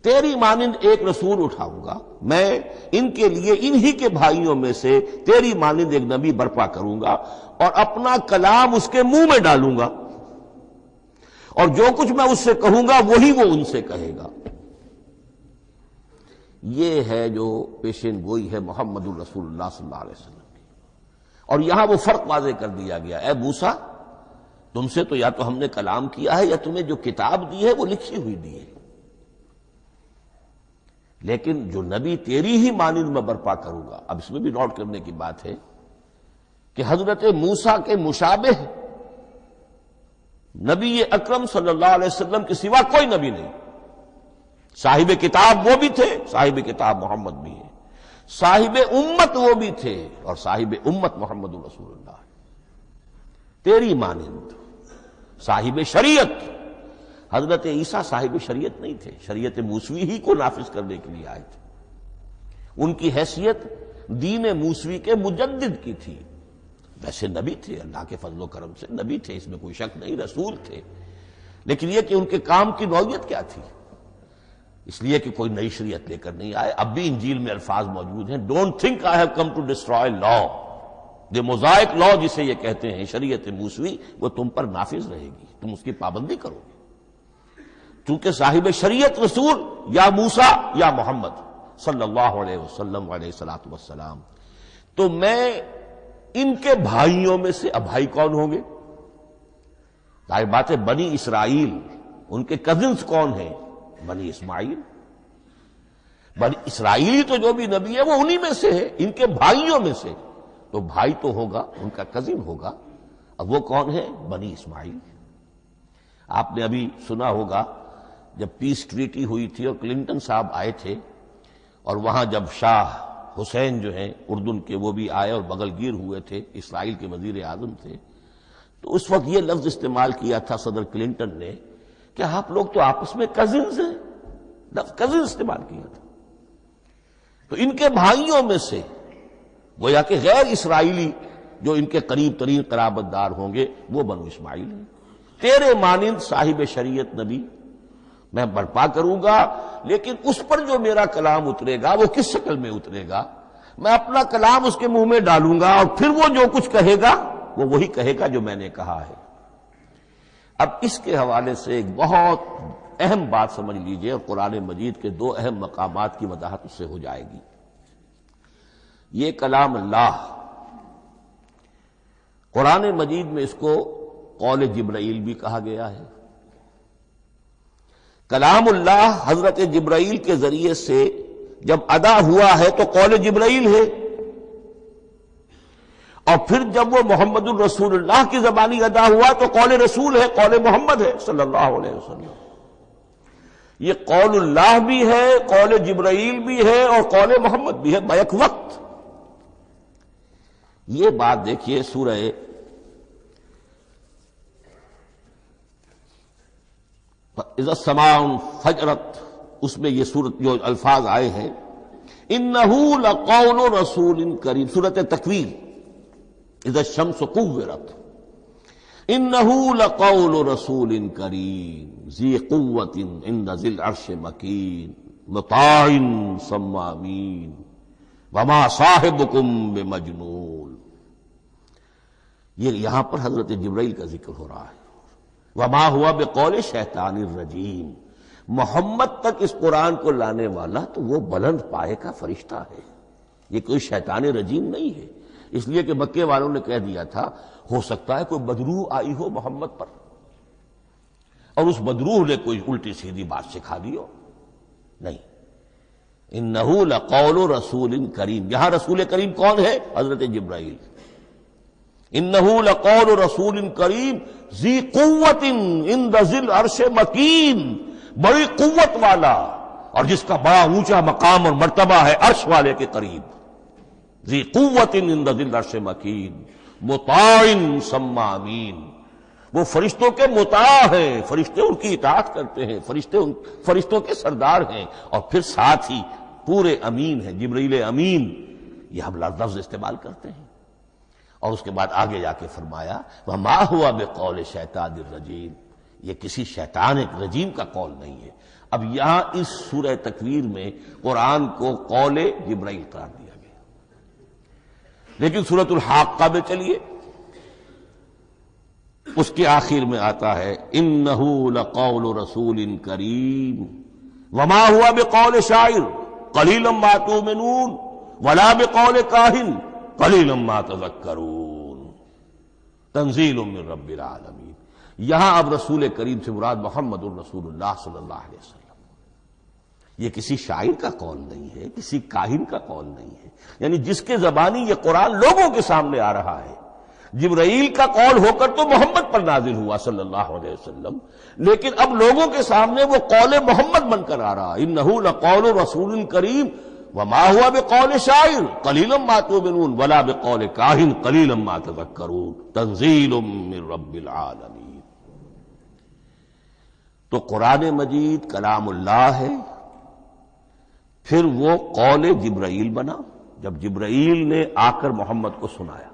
تیری مانند ایک رسول اٹھاؤں گا، میں ان کے لیے انہی کے بھائیوں میں سے تیری مانند ایک نبی برپا کروں گا اور اپنا کلام اس کے منہ میں ڈالوں گا، اور جو کچھ میں اس سے کہوں گا وہی وہ ان سے کہے گا۔ یہ ہے جو پیشین گوئی ہے محمد الرسول اللہ صلی اللہ علیہ وسلم کی۔ اور یہاں وہ فرق واضح کر دیا گیا، اے موسیٰ تم سے تو یا تو ہم نے کلام کیا ہے یا تمہیں جو کتاب دی ہے وہ لکھی ہوئی دی ہے، لیکن جو نبی تیری ہی مانند میں برپا کروں گا۔ اب اس میں بھی نوٹ کرنے کی بات ہے کہ حضرت موسیٰ کے مشابہ نبی اکرم صلی اللہ علیہ وسلم کے سوا کوئی نبی نہیں۔ صاحب کتاب وہ بھی تھے، صاحب کتاب محمد بھی ہے، صاحب امت وہ بھی تھے، اور صاحب امت محمد رسول اللہ تیری مانند۔ صاحب شریعت، حضرت عیسیٰ صاحب شریعت نہیں تھے، شریعت موسوی ہی کو نافذ کرنے کے لیے آئے تھے۔ ان کی حیثیت دین موسوی کے مجدد کی تھی، ویسے نبی تھے، اللہ کے فضل و کرم سے نبی تھے، اس میں کوئی شک نہیں، رسول تھے، لیکن یہ کہ ان کے کام کی نوعیت کیا تھی، اس لیے کہ کوئی نئی شریعت لے کر نہیں آئے۔ اب بھی انجیل میں الفاظ موجود ہیں، don't think I have come to destroy law, the Mosaic law جسے یہ کہتے ہیں، شریعت موسوی، وہ تم پر نافذ رہے گی، تم اس کی پابندی کرو گے، چونکہ صاحب شریعت رسول یا موسیٰ یا محمد صلی اللہ علیہ وسلم علیہ الصلوۃ والسلام۔ تو میں ان کے بھائیوں میں سے، اب بھائی کون ہوں گے؟ ظاہر بات ہے بنی اسرائیل، ان کے کزنز کون ہیں؟ بنی اسماعیل۔ بنی اسرائیلی تو جو بھی نبی ہے وہ انہی میں سے ہے، ان کے بھائیوں میں سے، تو بھائی تو ہوگا، ان کا کزن ہوگا، اب وہ کون ہے؟ بنی اسماعیل۔ آپ نے ابھی سنا ہوگا جب پیس ٹریٹی ہوئی تھی اور کلنٹن صاحب آئے تھے، اور وہاں جب شاہ حسین جو ہیں اردن کے وہ بھی آئے اور بغل گیر ہوئے تھے، اسرائیل کے وزیر اعظم تھے، تو اس وقت یہ لفظ استعمال کیا تھا صدر کلنٹن نے کہ آپ لوگ تو آپس میں کزنز ہیں، لفظ کزن استعمال کیا تھا۔ تو ان کے بھائیوں میں سے گویا کہ غیر اسرائیلی جو ان کے قریب ترین قرابت دار ہوں گے وہ بنو اسماعیل ہیں۔ تیرے مانند صاحب شریعت نبی میں برپا کروں گا، لیکن اس پر جو میرا کلام اترے گا وہ کس شکل میں اترے گا؟ میں اپنا کلام اس کے منہ میں ڈالوں گا، اور پھر وہ جو کچھ کہے گا وہ وہی کہے گا جو میں نے کہا ہے۔ اب اس کے حوالے سے ایک بہت اہم بات سمجھ لیجئے، اور قرآن مجید کے دو اہم مقامات کی وضاحت اس سے ہو جائے گی۔ یہ کلام اللہ، قرآن مجید میں اس کو قول جبرائیل بھی کہا گیا ہے۔ کلام اللہ حضرت جبرائیل کے ذریعے سے جب ادا ہوا ہے تو قول جبرائیل ہے، اور پھر جب وہ محمد الرسول اللہ کی زبانی ادا ہوا تو قول رسول ہے، قول محمد ہے صلی اللہ علیہ وسلم۔ یہ قول اللہ بھی ہے، قول جبرائیل بھی ہے، اور قول محمد بھی ہے بیک وقت۔ یہ بات دیکھیے سورہ اذا السماء فجرت، اس میں یہ سورت جو الفاظ آئے ہیں انہ لقول رسول کریم، سورت تکویر، اذا الشمس کورت، انہ لقول رسول کریم ذی قوت عند ذی العرش مکین مطاع ثم امین وما صاحبکم بمجنون۔ یہ یہاں پر حضرت جبرائیل کا ذکر ہو رہا ہے۔ وما ہوا بقول شیطان الرجیم، محمد تک اس قرآن کو لانے والا تو وہ بلند پائے کا فرشتہ ہے، یہ کوئی شیطان رجیم نہیں ہے۔ اس لیے کہ مکے والوں نے کہہ دیا تھا ہو سکتا ہے کوئی بدروح آئی ہو محمد پر، اور اس بدروح نے کوئی الٹی سیدھی بات سکھا دی ہو، نہیں۔ انہ لقول رسول کریم، یہاں رسول کریم کون ہے؟ حضرت جبرائیل۔ انہ لقول رسول کریم ذی قوت عند ذی العرش مکین، بڑی قوت والا اور جس کا بڑا اونچا مقام اور مرتبہ ہے عرش والے کے قریب۔ ذی قوت عند ذی العرش مکین مطاع ثم امین، وہ فرشتوں کے مطاع ہیں، فرشتے ان کی اطاعت کرتے ہیں، فرشتوں کے سردار ہیں، اور پھر ساتھ ہی پورے امین ہیں، جبرائیل امین، یہ ہم لفظ استعمال کرتے ہیں۔ اور اس کے بعد آگے جا کے فرمایا وما ہوا بقول شیطان الرجیم، یہ کسی شیطان رجیم کا قول نہیں ہے۔ اب یہاں اس سورہ تکویر میں قرآن کو قول جبرائیل قرار دیا گیا، لیکن سورۃ الحاقہ میں چلیے، اس کے آخر میں آتا ہے انہ لقول رسول کریم وما ہوا بقول شاعر قلیلا ما تؤمنون ولا بقول کاہن قلیلا ما تذکرون تنزیل من رب العالمین۔ یہاں اب رسول کریم سے مراد محمد الرسول اللہ صلی اللہ علیہ وسلم، یہ کسی شاعر کا قول نہیں ہے، کسی کاہن کا قول نہیں ہے، یعنی جس کے زبانی یہ قرآن لوگوں کے سامنے آ رہا ہے۔ جبرائیل کا قول ہو کر تو محمد پر نازل ہوا صلی اللہ علیہ وسلم، لیکن اب لوگوں کے سامنے وہ قول محمد بن کر آ رہا۔ انہ لقول رسول کریم وما ہوا بقول شاعر قلیلا ما تؤمنون ولا بقول کاہن قلیلا ما تذکرون تنزیل من رب العالمین۔ تو قرآن مجید کلام اللہ ہے، پھر وہ قول جبرائیل بنا جب جبرائیل نے آ کر محمد کو سنایا،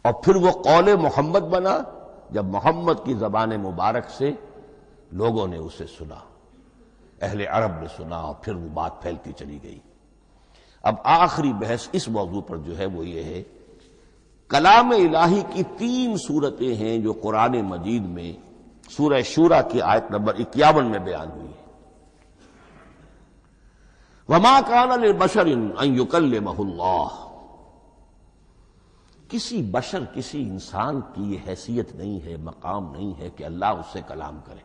اور پھر وہ قول محمد بنا جب محمد کی زبان مبارک سے لوگوں نے اسے سنا، اہل عرب نے سنا، اور پھر وہ بات پھیلتی چلی گئی۔ اب آخری بحث اس موضوع پر جو ہے وہ یہ ہے، کلام الہی کی 3 صورتیں ہیں جو قرآن مجید میں سورہ شورى کی آیت نمبر 51 میں بیان ہوئی ہے۔ وما كان لبشر ان يكلمه اللہ، کسی بشر، کسی انسان کی یہ حیثیت نہیں ہے، مقام نہیں ہے کہ اللہ اس سے کلام کرے۔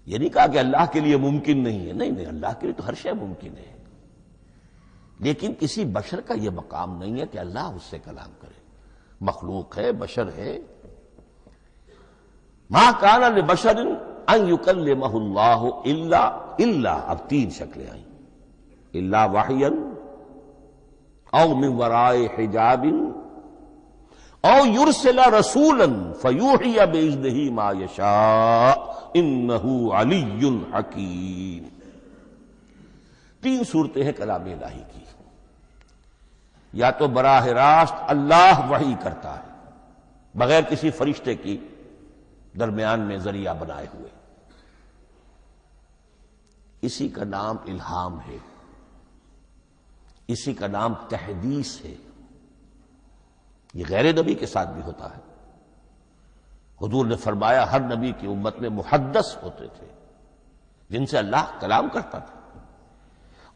یہ نہیں کہا کہ اللہ کے لیے ممکن نہیں ہے، نہیں، اللہ کے لیے تو ہر شے ممکن ہے، لیکن کسی بشر کا یہ مقام نہیں ہے کہ اللہ اس سے کلام کرے۔ مخلوق ہے، بشر ہے۔ ما کان لبشر ان یکلمہ اللہ الا اب 3 شکلیں آئیں، الا وحیا او من وراء حجاب او یرسل رسولا فیوحی باذنہ ما یشاء انہ علی حکیم۔ 3 صورتیں ہیں کلام الہی کی، یا تو براہ راست اللہ وحی کرتا ہے بغیر کسی فرشتے کی درمیان میں ذریعہ بنائے ہوئے، اسی کا نام الہام ہے، اسی کا نام تحدیث ہے۔ یہ غیر نبی کے ساتھ بھی ہوتا ہے۔ حضور نے فرمایا ہر نبی کی امت میں محدث ہوتے تھے جن سے اللہ کلام کرتا تھا،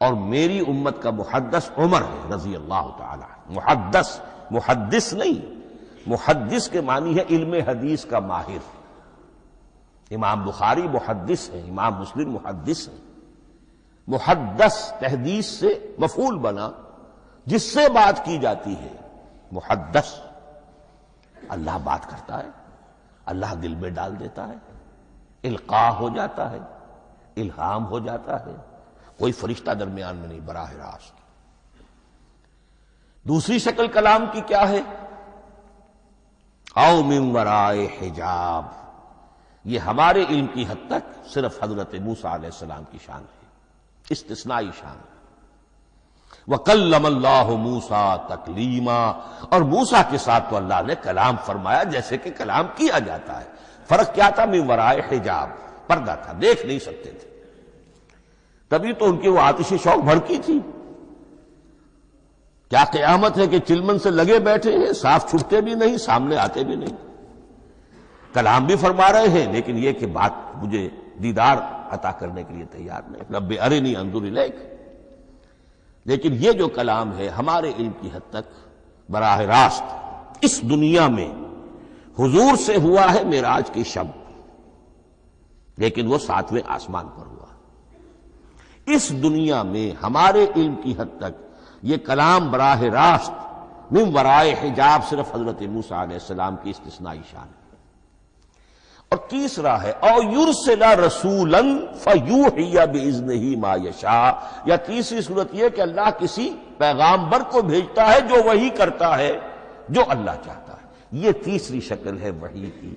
اور میری امت کا محدث عمر ہے رضی اللہ تعالی عنہ۔ محدث، محدث نہیں، محدث کے معنی ہے علم حدیث کا ماہر۔ امام بخاری محدث ہیں، امام مسلم محدث ہیں۔ محدث تحدیث سے مفعول بنا، جس سے بات کی جاتی ہے۔ محدث، اللہ بات کرتا ہے، اللہ دل میں ڈال دیتا ہے، القاء ہو جاتا ہے، الہام ہو جاتا ہے، کوئی فرشتہ درمیان میں نہیں، براہ راست۔ دوسری شکل کلام کی کیا ہے؟ او من وراء حجاب، یہ ہمارے علم کی حد تک صرف حضرت موسیٰ علیہ السلام کی شان ہے، استثنائی شان ہے۔ وَكَلَّمَ اللَّهُ مُوسَىٰ تَكْلِيمًا، اور موسیٰ کے ساتھ تو اللہ نے کلام فرمایا جیسے کہ کلام کیا جاتا ہے۔ فرق کیا تھا؟ من ورائے حجاب، پردہ تھا، دیکھ نہیں سکتے تھے، تبھی تو ان کی وہ آتشی شوق بھڑکی تھی۔ کیا قیامت ہے کہ چلمن سے لگے بیٹھے ہیں، صاف چھٹتے بھی نہیں، سامنے آتے بھی نہیں، کلام بھی فرما رہے ہیں، لیکن یہ کہ بات مجھے دیدار عطا کرنے کے لیے تیار نہیں، رب ارنی انظر الیک۔ لیکن یہ جو کلام ہے ہمارے علم کی حد تک براہ راست اس دنیا میں حضور سے ہوا ہے معراج کی شب، لیکن وہ 7ویں آسمان پر ہوا۔ اس دنیا میں ہمارے علم کی حد تک یہ کلام براہ راست من ورائے حجاب صرف حضرت موسیٰ علیہ السلام کی استثنائی شان ہے۔ اور تیسرا ہے او یرسل رسولا فیوحی باذنہ ما یشاء، یا تیسری صورت یہ کہ اللہ کسی پیغامبر کو بھیجتا ہے جو وحی کرتا ہے جو اللہ چاہتا ہے۔ یہ تیسری شکل ہے وحی کی۔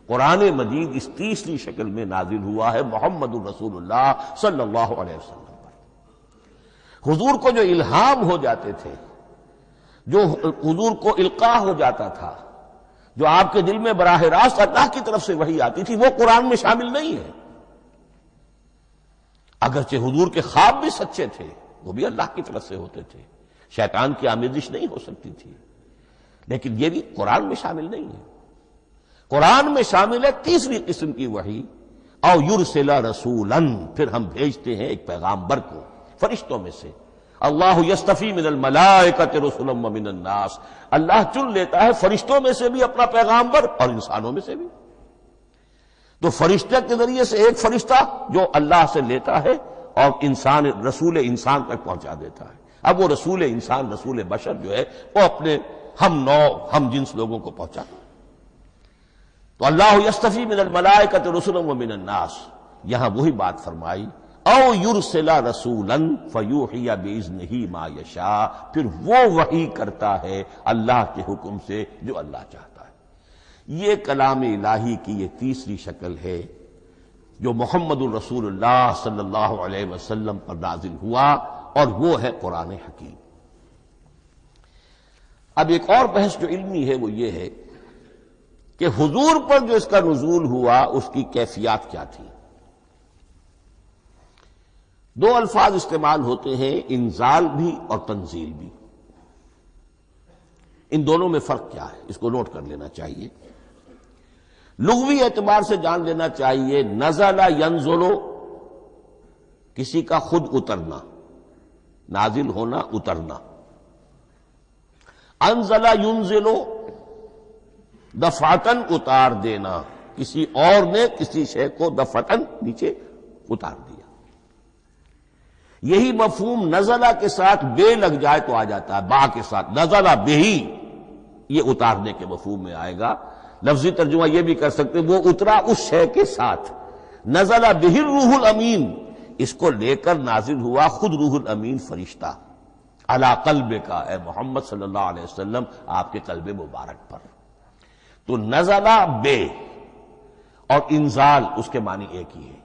قرآن مجید اس تیسری شکل میں نازل ہوا ہے محمد الرسول اللہ صلی اللہ علیہ وسلم پر۔ حضور کو جو الہام ہو جاتے تھے، جو حضور کو القاء ہو جاتا تھا، جو آپ کے دل میں براہ راست اللہ کی طرف سے وحی آتی تھی، وہ قرآن میں شامل نہیں ہے۔ اگرچہ حضور کے خواب بھی سچے تھے، وہ بھی اللہ کی طرف سے ہوتے تھے، شیطان کی آمیزش نہیں ہو سکتی تھی، لیکن یہ بھی قرآن میں شامل نہیں ہے۔ قرآن میں شامل ہے تیسری قسم کی وحی، او یرسل رسولا، پھر ہم بھیجتے ہیں ایک پیغامبر کو فرشتوں میں سے۔ اللہ یستفی من الملائکۃ رسلا ومن الناس، اللہ چن لیتا ہے فرشتوں میں سے بھی اپنا پیغامبر اور انسانوں میں سے بھی۔ تو فرشتے کے ذریعے سے ایک فرشتہ جو اللہ سے لیتا ہے اور انسان رسول انسان تک پہنچا دیتا ہے۔ اب وہ رسول انسان، رسول بشر جو ہے وہ اپنے ہم نوع ہم جنس لوگوں کو پہنچاتا ہے۔ تو اللہ یستفی من الملائکۃ رسلا ومن الناس، یہاں وہی بات فرمائی او یرسل رسولا فیوحی باذنہ ما یشاء، پھر وہ وحی کرتا ہے اللہ کے حکم سے جو اللہ چاہتا ہے۔ یہ کلام الہی کی یہ تیسری شکل ہے جو محمد الرسول اللہ صلی اللہ علیہ وسلم پر نازل ہوا، اور وہ ہے قرآن حکیم۔ اب ایک اور بحث جو علمی ہے وہ یہ ہے کہ حضور پر جو اس کا نزول ہوا اس کی کیفیات کیا تھی۔ دو الفاظ استعمال ہوتے ہیں، انزال بھی اور تنزیل بھی۔ ان دونوں میں فرق کیا ہے اس کو نوٹ کر لینا چاہیے۔ لغوی اعتبار سے جان لینا چاہیے، نزل ینزل کسی کا خود اترنا، نازل ہونا، اترنا۔ انزل ینزل دفعتن اتار دینا، کسی اور نے کسی شے کو دفعتن نیچے اتار دیا۔ یہی مفہوم نزلہ کے ساتھ بے لگ جائے تو آ جاتا ہے، با کے ساتھ نزلہ بہی، یہ اتارنے کے مفہوم میں آئے گا۔ لفظی ترجمہ یہ بھی کر سکتے وہ اترا اس شے کے ساتھ۔ نزلہ بہ الروح الامین، اس کو لے کر نازل ہوا خود روح الامین فرشتہ علی قلبک، اے محمد صلی اللہ علیہ وسلم آپ کے قلب مبارک پر۔ تو نزلہ بے اور انزال اس کے معنی ایک ہی ہے،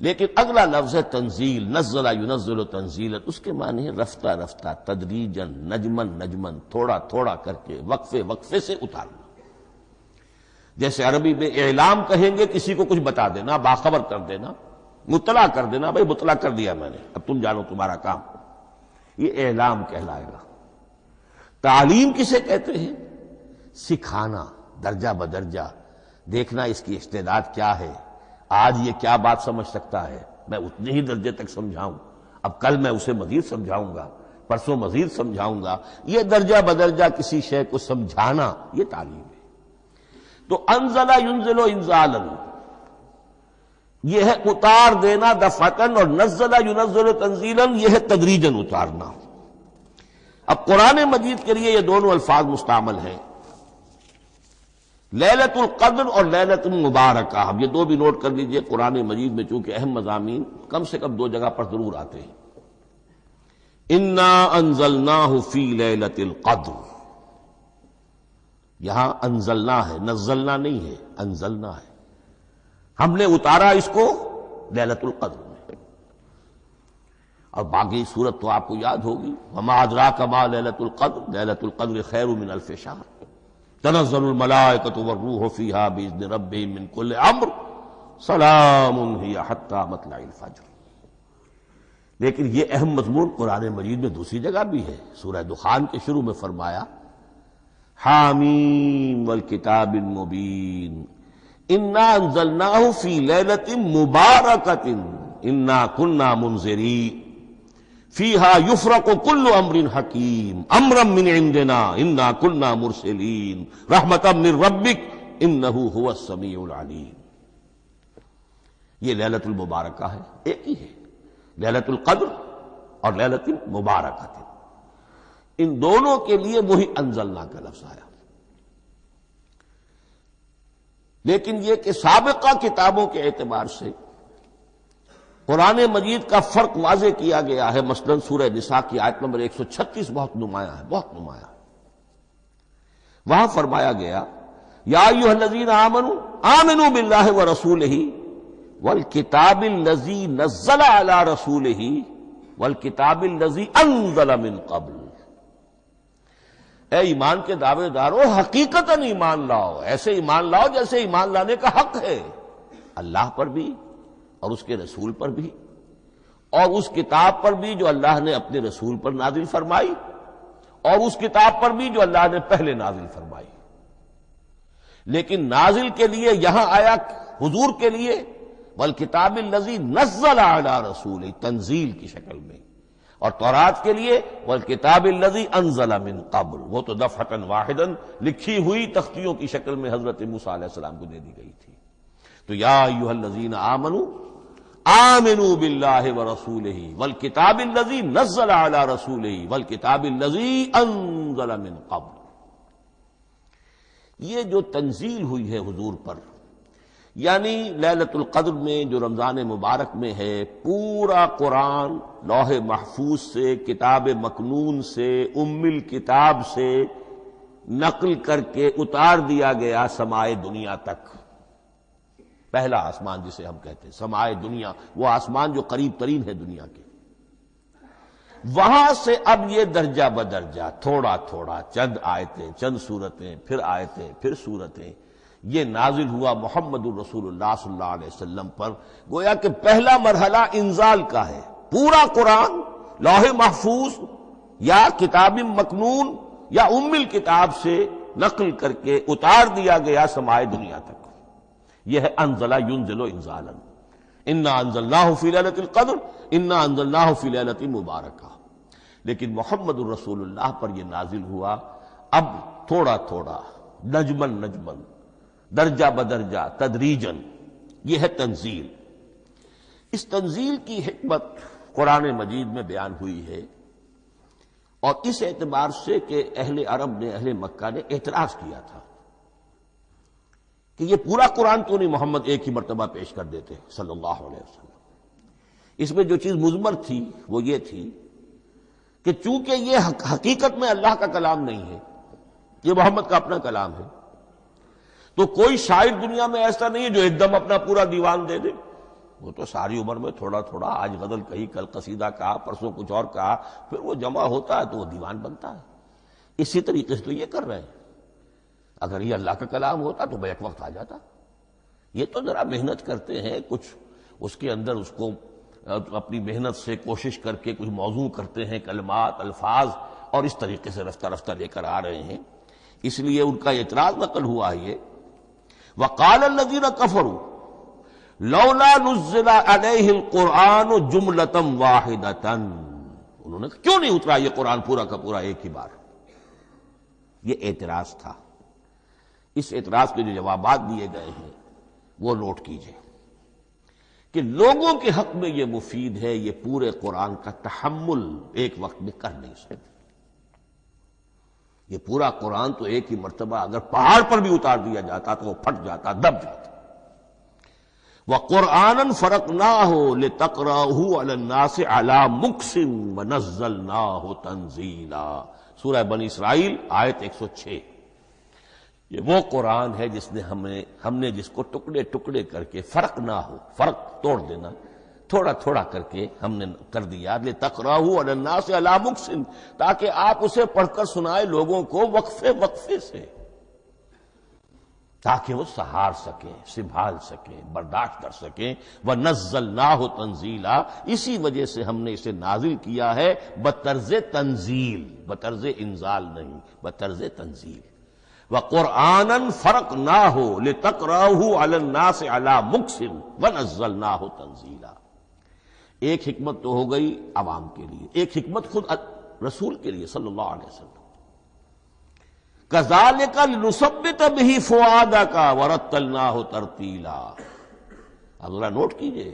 لیکن اگلا لفظ ہے تنزیل، نزل ینزل تنزیلا، اس کے معنی ہے رفتہ رفتہ، تدریجاً، نجمن نجمن، تھوڑا تھوڑا کر کے، وقفے وقفے سے اتارنا۔ جیسے عربی میں اعلام کہیں گے کسی کو کچھ بتا دینا، باخبر کر دینا، مطلع کر دینا، بھائی مطلع کر دیا میں نے، اب تم جانو تمہارا کام، یہ اعلام کہلائے گا۔ تعلیم کسے کہتے ہیں؟ سکھانا، درجہ بدرجہ، دیکھنا اس کی استعداد کیا ہے، آج یہ کیا بات سمجھ سکتا ہے، میں اتنے ہی درجے تک سمجھاؤں، اب کل میں اسے مزید سمجھاؤں گا، پرسوں مزید سمجھاؤں گا۔ یہ درجہ بدرجہ کسی شے کو سمجھانا، یہ تعلیم ہے۔ تو انزل ینزل انزالا، یہ ہے اتار دینا دفعتن، اور نزل ینزل تنزیلا، یہ ہے تدریجاً اتارنا۔ اب قرآن مجید کے لیے یہ دونوں الفاظ مستعمل ہیں، لیلۃ القدر اور لیلۃ المبارکہ۔ اب یہ دو بھی نوٹ کر لیجئے، قرآن مجید میں چونکہ اہم مضامین کم سے کم دو جگہ پر ضرور آتے ہیں۔ انا انزلناہ فی لیلۃ القدر، یہاں انزلنا ہے، نزلنا نہیں ہے، انزلنا ہے۔ ہم نے اتارا اس کو لیلۃ القدر میں. اور باقی صورت تو آپ کو یاد ہوگی، وما ادراک ما لیلۃ القدر، لیلۃ القدر خیر من الف شہر، تنزل الملائکۃ والروح فیہا باذن ربہم من کل امر سلام ہی حتی مطلع الفجر. لیکن یہ اہم مضمون قرآن مجید میں دوسری جگہ بھی ہے. سورہ دخان کے شروع میں فرمایا حامیم والکتاب المبین انا انزلناہ فی لیلۃ مبارکۃ انا کنا منذرین فیہا یفرق کل امر حکیم امرا من عندنا انا کنا مرسلین رحمتا من ربک انہ هو السمیع العلیم. یہ لیلۃ المبارکہ ہے، ایک ہی ہے، لیلۃ القدر اور لیلۃ المبارکہ. ان دونوں کے لیے وہی انزلنا کا لفظ آیا. لیکن یہ کہ سابقہ کتابوں کے اعتبار سے قرآن مجید کا فرق واضح کیا گیا ہے. مثلا سورہ نساء کی آیت نمبر 136 بہت نمایاں ہے، بہت نمایاں. وہاں فرمایا گیا یا ایھا الذین آمنوا آمنوا باللہ ورسولہ والکتاب الذی نزل علی رسولہ والکتاب الذی انزل من قبل. اے ایمان کے دعوے دارو، حقیقتاً ایمان لاؤ، ایسے ایمان لاؤ جیسے ایمان لانے کا حق ہے، اللہ پر بھی اور اس کے رسول پر بھی، اور اس کتاب پر بھی جو اللہ نے اپنے رسول پر نازل فرمائی، اور اس کتاب پر بھی جو اللہ نے پہلے نازل فرمائی. لیکن نازل کے لیے یہاں آیا حضور کے لیے والکتاب الذی نزل علی رسولہ، تنزیل کی شکل میں، اور تورات کے لیے والکتاب الذی انزل من قبل، وہ تو دفعۃ واحدا لکھی ہوئی تختیوں کی شکل میں حضرت موسیٰ علیہ السلام کو دے دی گئی تھی. تو یا ایھا الذین آمنوا آمنوا باللہ ورسولہ والکتاب الذی نزل علی رسولہ والکتاب الذی انزل من قبل. یہ جو تنزیل ہوئی ہے حضور پر، یعنی لیلۃ القدر میں جو رمضان مبارک میں ہے، پورا قرآن لوح محفوظ سے، کتاب مکنون سے، ام الکتاب سے نقل کر کے اتار دیا گیا سمائے دنیا تک. پہلا آسمان جسے ہم کہتے ہیں سمائے دنیا، وہ آسمان جو قریب ترین ہے دنیا کے. وہاں سے اب یہ درجہ بدرجہ تھوڑا تھوڑا، چند آیتیں، چند سورتیں، پھر آیتیں، پھر سورتیں، یہ نازل ہوا محمد الرسول اللہ صلی اللہ علیہ وسلم پر. گویا کہ پہلا مرحلہ انزال کا ہے. پورا قرآن لوح محفوظ یا کتاب مکنون یا ام الکتاب سے نقل کر کے اتار دیا گیا سمائے دنیا تک. یہ ہے انزل ینزل انزالا انا انزلناہ فی لیلۃ القدر انا انزلناہ فی لیلۃ مبارکہ. لیکن محمد الرسول اللہ پر یہ نازل ہوا اب تھوڑا تھوڑا، نجمن نجمن، درجہ بدرجہ، تدریجن. یہ ہے تنزیل. اس تنزیل کی حکمت قرآن مجید میں بیان ہوئی ہے، اور اس اعتبار سے کہ اہل عرب نے، اہل مکہ نے اعتراض کیا تھا کہ یہ پورا قرآن کیوں نہیں محمد ایک ہی مرتبہ پیش کر دیتے صلی اللہ علیہ وسلم. اس میں جو چیز مضمر تھی وہ یہ تھی کہ چونکہ یہ حقیقت میں اللہ کا کلام نہیں ہے، یہ محمد کا اپنا کلام ہے، تو کوئی شاعر دنیا میں ایسا نہیں ہے جو ایک دم اپنا پورا دیوان دے دے. وہ تو ساری عمر میں تھوڑا تھوڑا، آج غزل کہی، کل قصیدہ کہا، پرسوں کچھ اور کہا، پھر وہ جمع ہوتا ہے تو وہ دیوان بنتا ہے. اسی طریقے سے تو یہ کر رہے ہیں. اگر یہ اللہ کا کلام ہوتا تو بیک وقت آ جاتا. یہ تو ذرا محنت کرتے ہیں، کچھ اس کے اندر اس کو اپنی محنت سے کوشش کر کے کچھ موضوع کرتے ہیں، کلمات، الفاظ، اور اس طریقے سے رفتہ رفتہ لے کر آ رہے ہیں. اس لیے ان کا اعتراض نقل ہوا ہے. یہ وقال الذین کفروا لولا نزل علیہ القرآن جملۃ واحدۃ. انہوں نے کیوں نہیں اترا یہ قرآن پورا کا پورا ایک ہی بار؟ یہ اعتراض تھا. اس اعتراض کے جو جوابات دیے گئے ہیں وہ نوٹ کیجئے کہ لوگوں کے حق میں یہ مفید ہے، یہ پورے قرآن کا تحمل ایک وقت میں کر نہیں سکتے. یہ پورا قرآن تو ایک ہی مرتبہ اگر پہاڑ پر بھی اتار دیا جاتا تو وہ پھٹ جاتا، دب جاتا. وَقُرْآنًا فَرَقْنَاهُ لِتَقْرَأَهُ عَلَى النَّاسِ عَلَى مُكْثٍ وَنَزَّلْنَاهُ تَنزِيلًا. سورہ بنی اسرائیل آیت 106. یہ وہ قرآن ہے جس نے ہم نے جس کو ٹکڑے ٹکڑے کر کے فرق نہ ہو، فرق توڑ دینا، تھوڑا تھوڑا کر کے ہم نے کر دیا، لِتَقْرَأُوهُ عَلَى النَّاسِ عَلَى مُكْثٍ، تاکہ آپ اسے پڑھ کر سنائے لوگوں کو وقفے وقفے سے، تاکہ وہ سہار سکیں، سنبھال سکیں، برداشت کر سکیں۔ وَنَزَّلْنَاهُ تَنزِيلًا، اسی وجہ سے ہم نے اسے نازل کیا ہے بطرز تنزیل، بطرز انزال نہیں، بطرز تنزیل۔ وَقُرْآنًا فَرَقْنَاهُ لِتَقْرَأُوهُ عَلَى النَّاسِ عَلَى مُكْثٍ وَنَزَّلْنَاهُ تَنزِيلًا۔ ایک حکمت تو ہو گئی عوام کے لیے، ایک حکمت خود رسول کے لیے صلی اللہ علیہ وسلم۔ كَذَلِكَ لِنُثَبِّتَ بِهِ فُؤَادَكَ وَرَتَّلْنَاهُ تَرْتِيلًا۔ اب ذرا نوٹ کیجئے،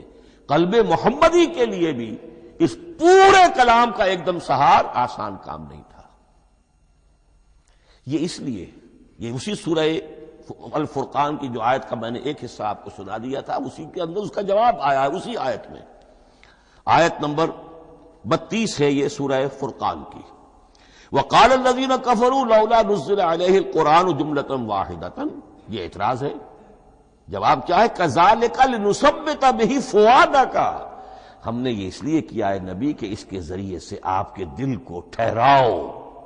قلب محمدی کے لیے بھی اس پورے کلام کا ایک دم سہار آسان کام نہیں تھا۔ یہ اس لیے، یہ اسی سورہ الفرقان کی جو آیت کا میں نے ایک حصہ آپ کو سنا دیا تھا، اسی کے اندر اس کا جواب آیا ہے، اسی آیت میں، آیت نمبر 32 ہے یہ سورہ فرقان کی۔ وقال الذين كفروا لولا نزل عليه القرآن جملة واحدة، یہ اعتراض ہے۔ جواب کیا ہے؟ كذلك لنثبت به فؤادك، ہم نے یہ اس لیے کیا ہے نبی کہ اس کے ذریعے سے آپ کے دل کو ٹھہراؤ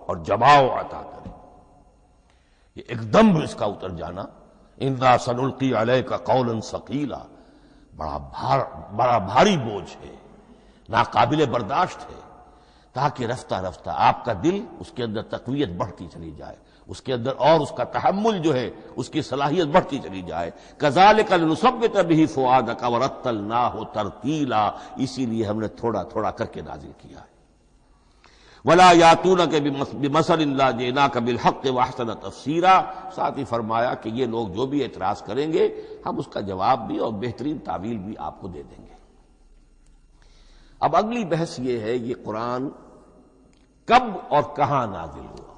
اور جماؤ عطا کرے، یہ ایک دم اس کا اتر جانا۔ انا سنلقی علیک قولا ثقیلا، بڑا بھاری بوجھ ہے، ناقابل برداشت ہے، تاکہ رفتہ رفتہ آپ کا دل، اس کے اندر تقویت بڑھتی چلی جائے، اس کے اندر اور اس کا تحمل جو ہے اس کی صلاحیت بڑھتی چلی جائے۔ کذالک لنثبت بہ فؤادک ورتلناہ ترتیلا، اسی لیے ہم نے تھوڑا تھوڑا کر کے نازل کیا ہے۔ ولا یاتونک بمثل الا جئناک بالحق واحسن تفسیرا، ساتھ ہی فرمایا کہ یہ لوگ جو بھی اعتراض کریں گے ہم اس کا جواب بھی اور بہترین تعویل بھی آپ کو دے دیں گے۔ اب اگلی بحث یہ ہے، یہ قرآن کب اور کہاں نازل ہوا؟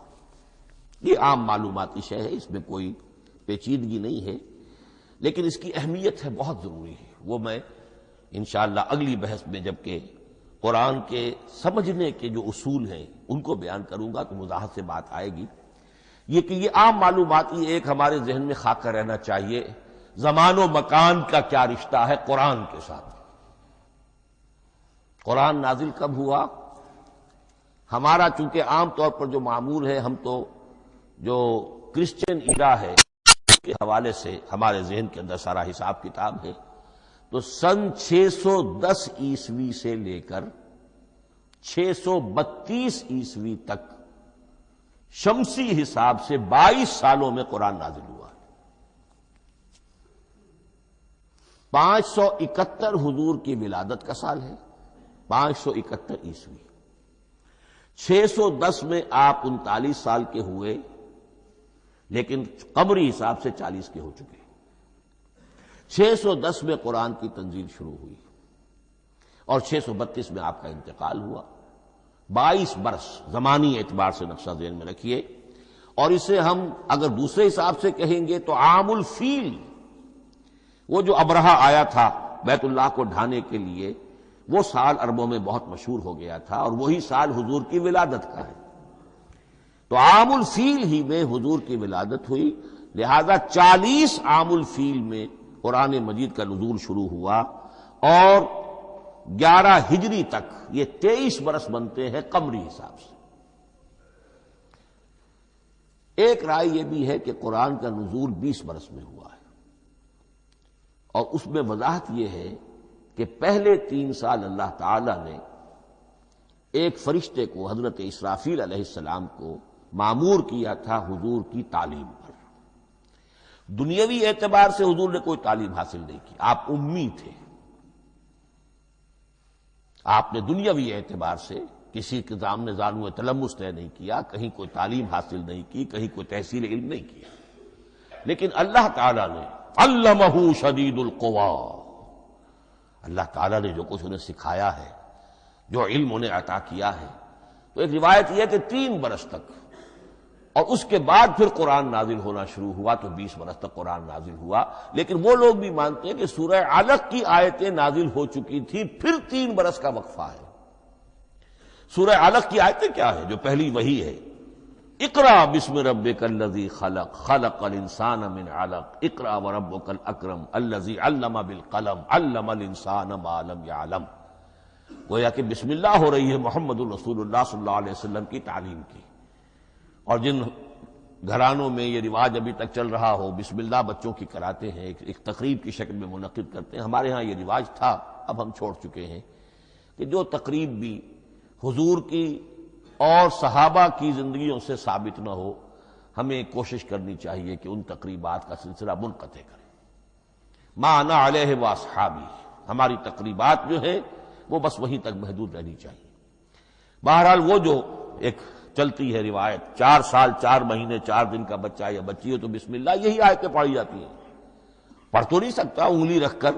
یہ عام معلوماتی شے ہے، اس میں کوئی پیچیدگی نہیں ہے، لیکن اس کی اہمیت ہے بہت ضروری ہے، وہ میں انشاءاللہ اگلی بحث میں جبکہ قرآن کے سمجھنے کے جو اصول ہیں ان کو بیان کروں گا تو وضاحت سے بات آئے گی۔ یہ کہ یہ عام معلوماتی ایک ہمارے ذہن میں خاکہ رہنا چاہیے، زمان و مکان کا کیا رشتہ ہے قرآن کے ساتھ۔ قرآن نازل کب ہوا؟ ہمارا چونکہ عام طور پر جو معمول ہے، ہم تو جو کرسچن ایرا ہے اس کے حوالے سے ہمارے ذہن کے اندر سارا حساب کتاب ہے، تو سن 610 عیسوی سے لے کر 632 عیسوی تک شمسی حساب سے 22 سالوں میں قرآن نازل ہوا۔ 571 حضور کی ولادت کا سال ہے، 571 عیسوی۔ 610 میں آپ 39 سال کے ہوئے، لیکن قمری حساب سے 40 کے ہو چکے۔ 610 میں قرآن کی تنزیل شروع ہوئی اور 632 میں آپ کا انتقال ہوا۔ 22 برس زمانی اعتبار سے نقشہ ذہن میں رکھیے، اور اسے ہم اگر دوسرے حساب سے کہیں گے تو عام الفیل، وہ جو ابرہہ آیا تھا بیت اللہ کو ڈھانے کے لیے، وہ سال عربوں میں بہت مشہور ہو گیا تھا، اور وہی سال حضور کی ولادت کا ہے، تو عام الفیل ہی میں حضور کی ولادت ہوئی، لہذا 40 عام الفیل میں قرآن مجید کا نزول شروع ہوا، اور 11 ہجری تک یہ 23 برس بنتے ہیں قمری حساب سے۔ ایک رائے یہ بھی ہے کہ قرآن کا نزول 20 برس میں ہوا ہے، اور اس میں وضاحت یہ ہے کہ پہلے 3 سال اللہ تعالی نے ایک فرشتے کو، حضرت اسرافیل علیہ السلام کو مامور کیا تھا حضور کی تعلیم پر۔ دنیاوی اعتبار سے حضور نے کوئی تعلیم حاصل نہیں کی، آپ امی تھے، آپ نے دنیاوی اعتبار سے کسی کے سامنے زانو تلمس طے نہیں کیا، کہیں کوئی تعلیم حاصل نہیں کی، کہیں کوئی تحصیل علم نہیں کیا، لیکن اللہ تعالیٰ نے علمہ شدید القوا، اللہ تعالیٰ نے جو کچھ انہیں سکھایا ہے، جو علم انہیں عطا کیا ہے، تو ایک روایت یہ ہے کہ 3 برس تک، اور اس کے بعد پھر قرآن نازل ہونا شروع ہوا تو 20 برس تک قرآن نازل ہوا۔ لیکن وہ لوگ بھی مانتے ہیں کہ سورہ علق کی آیتیں نازل ہو چکی تھی، پھر 3 برس کا وقفہ ہے۔ سورہ علق کی آیتیں کیا ہے جو پہلی وحی ہے؟ اقرا بسم ربک الذی خلق خلق الانسان من علق اقرا وربک الاکرم الذی علم بالقلم علم الانسان ما لم یعلم. گویا کہ بسم اللہ ہو رہی ہے محمد الرسول اللہ صلی اللہ علیہ وسلم کی تعلیم کی. اور جن گھرانوں میں یہ رواج ابھی تک چل رہا ہو بسم اللہ بچوں کی کراتے ہیں، ایک تقریب کی شکل میں منعقد کرتے ہیں. ہمارے ہاں یہ رواج تھا، اب ہم چھوڑ چکے ہیں کہ جو تقریب بھی حضور کی اور صحابہ کی زندگیوں سے ثابت نہ ہو، ہمیں کوشش کرنی چاہیے کہ ان تقریبات کا سلسلہ منقطع کریں. ما انا علیہ واصحابی، ہماری تقریبات جو ہیں وہ بس وہیں تک محدود رہنی چاہیے. بہرحال وہ جو ایک چلتی ہے روایت 4 سال 4 مہینے 4 دن کا بچہ یا بچی ہو تو بسم اللہ یہی آیتیں پڑھی جاتی ہیں. پڑھ تو نہیں سکتا، انگلی رکھ کر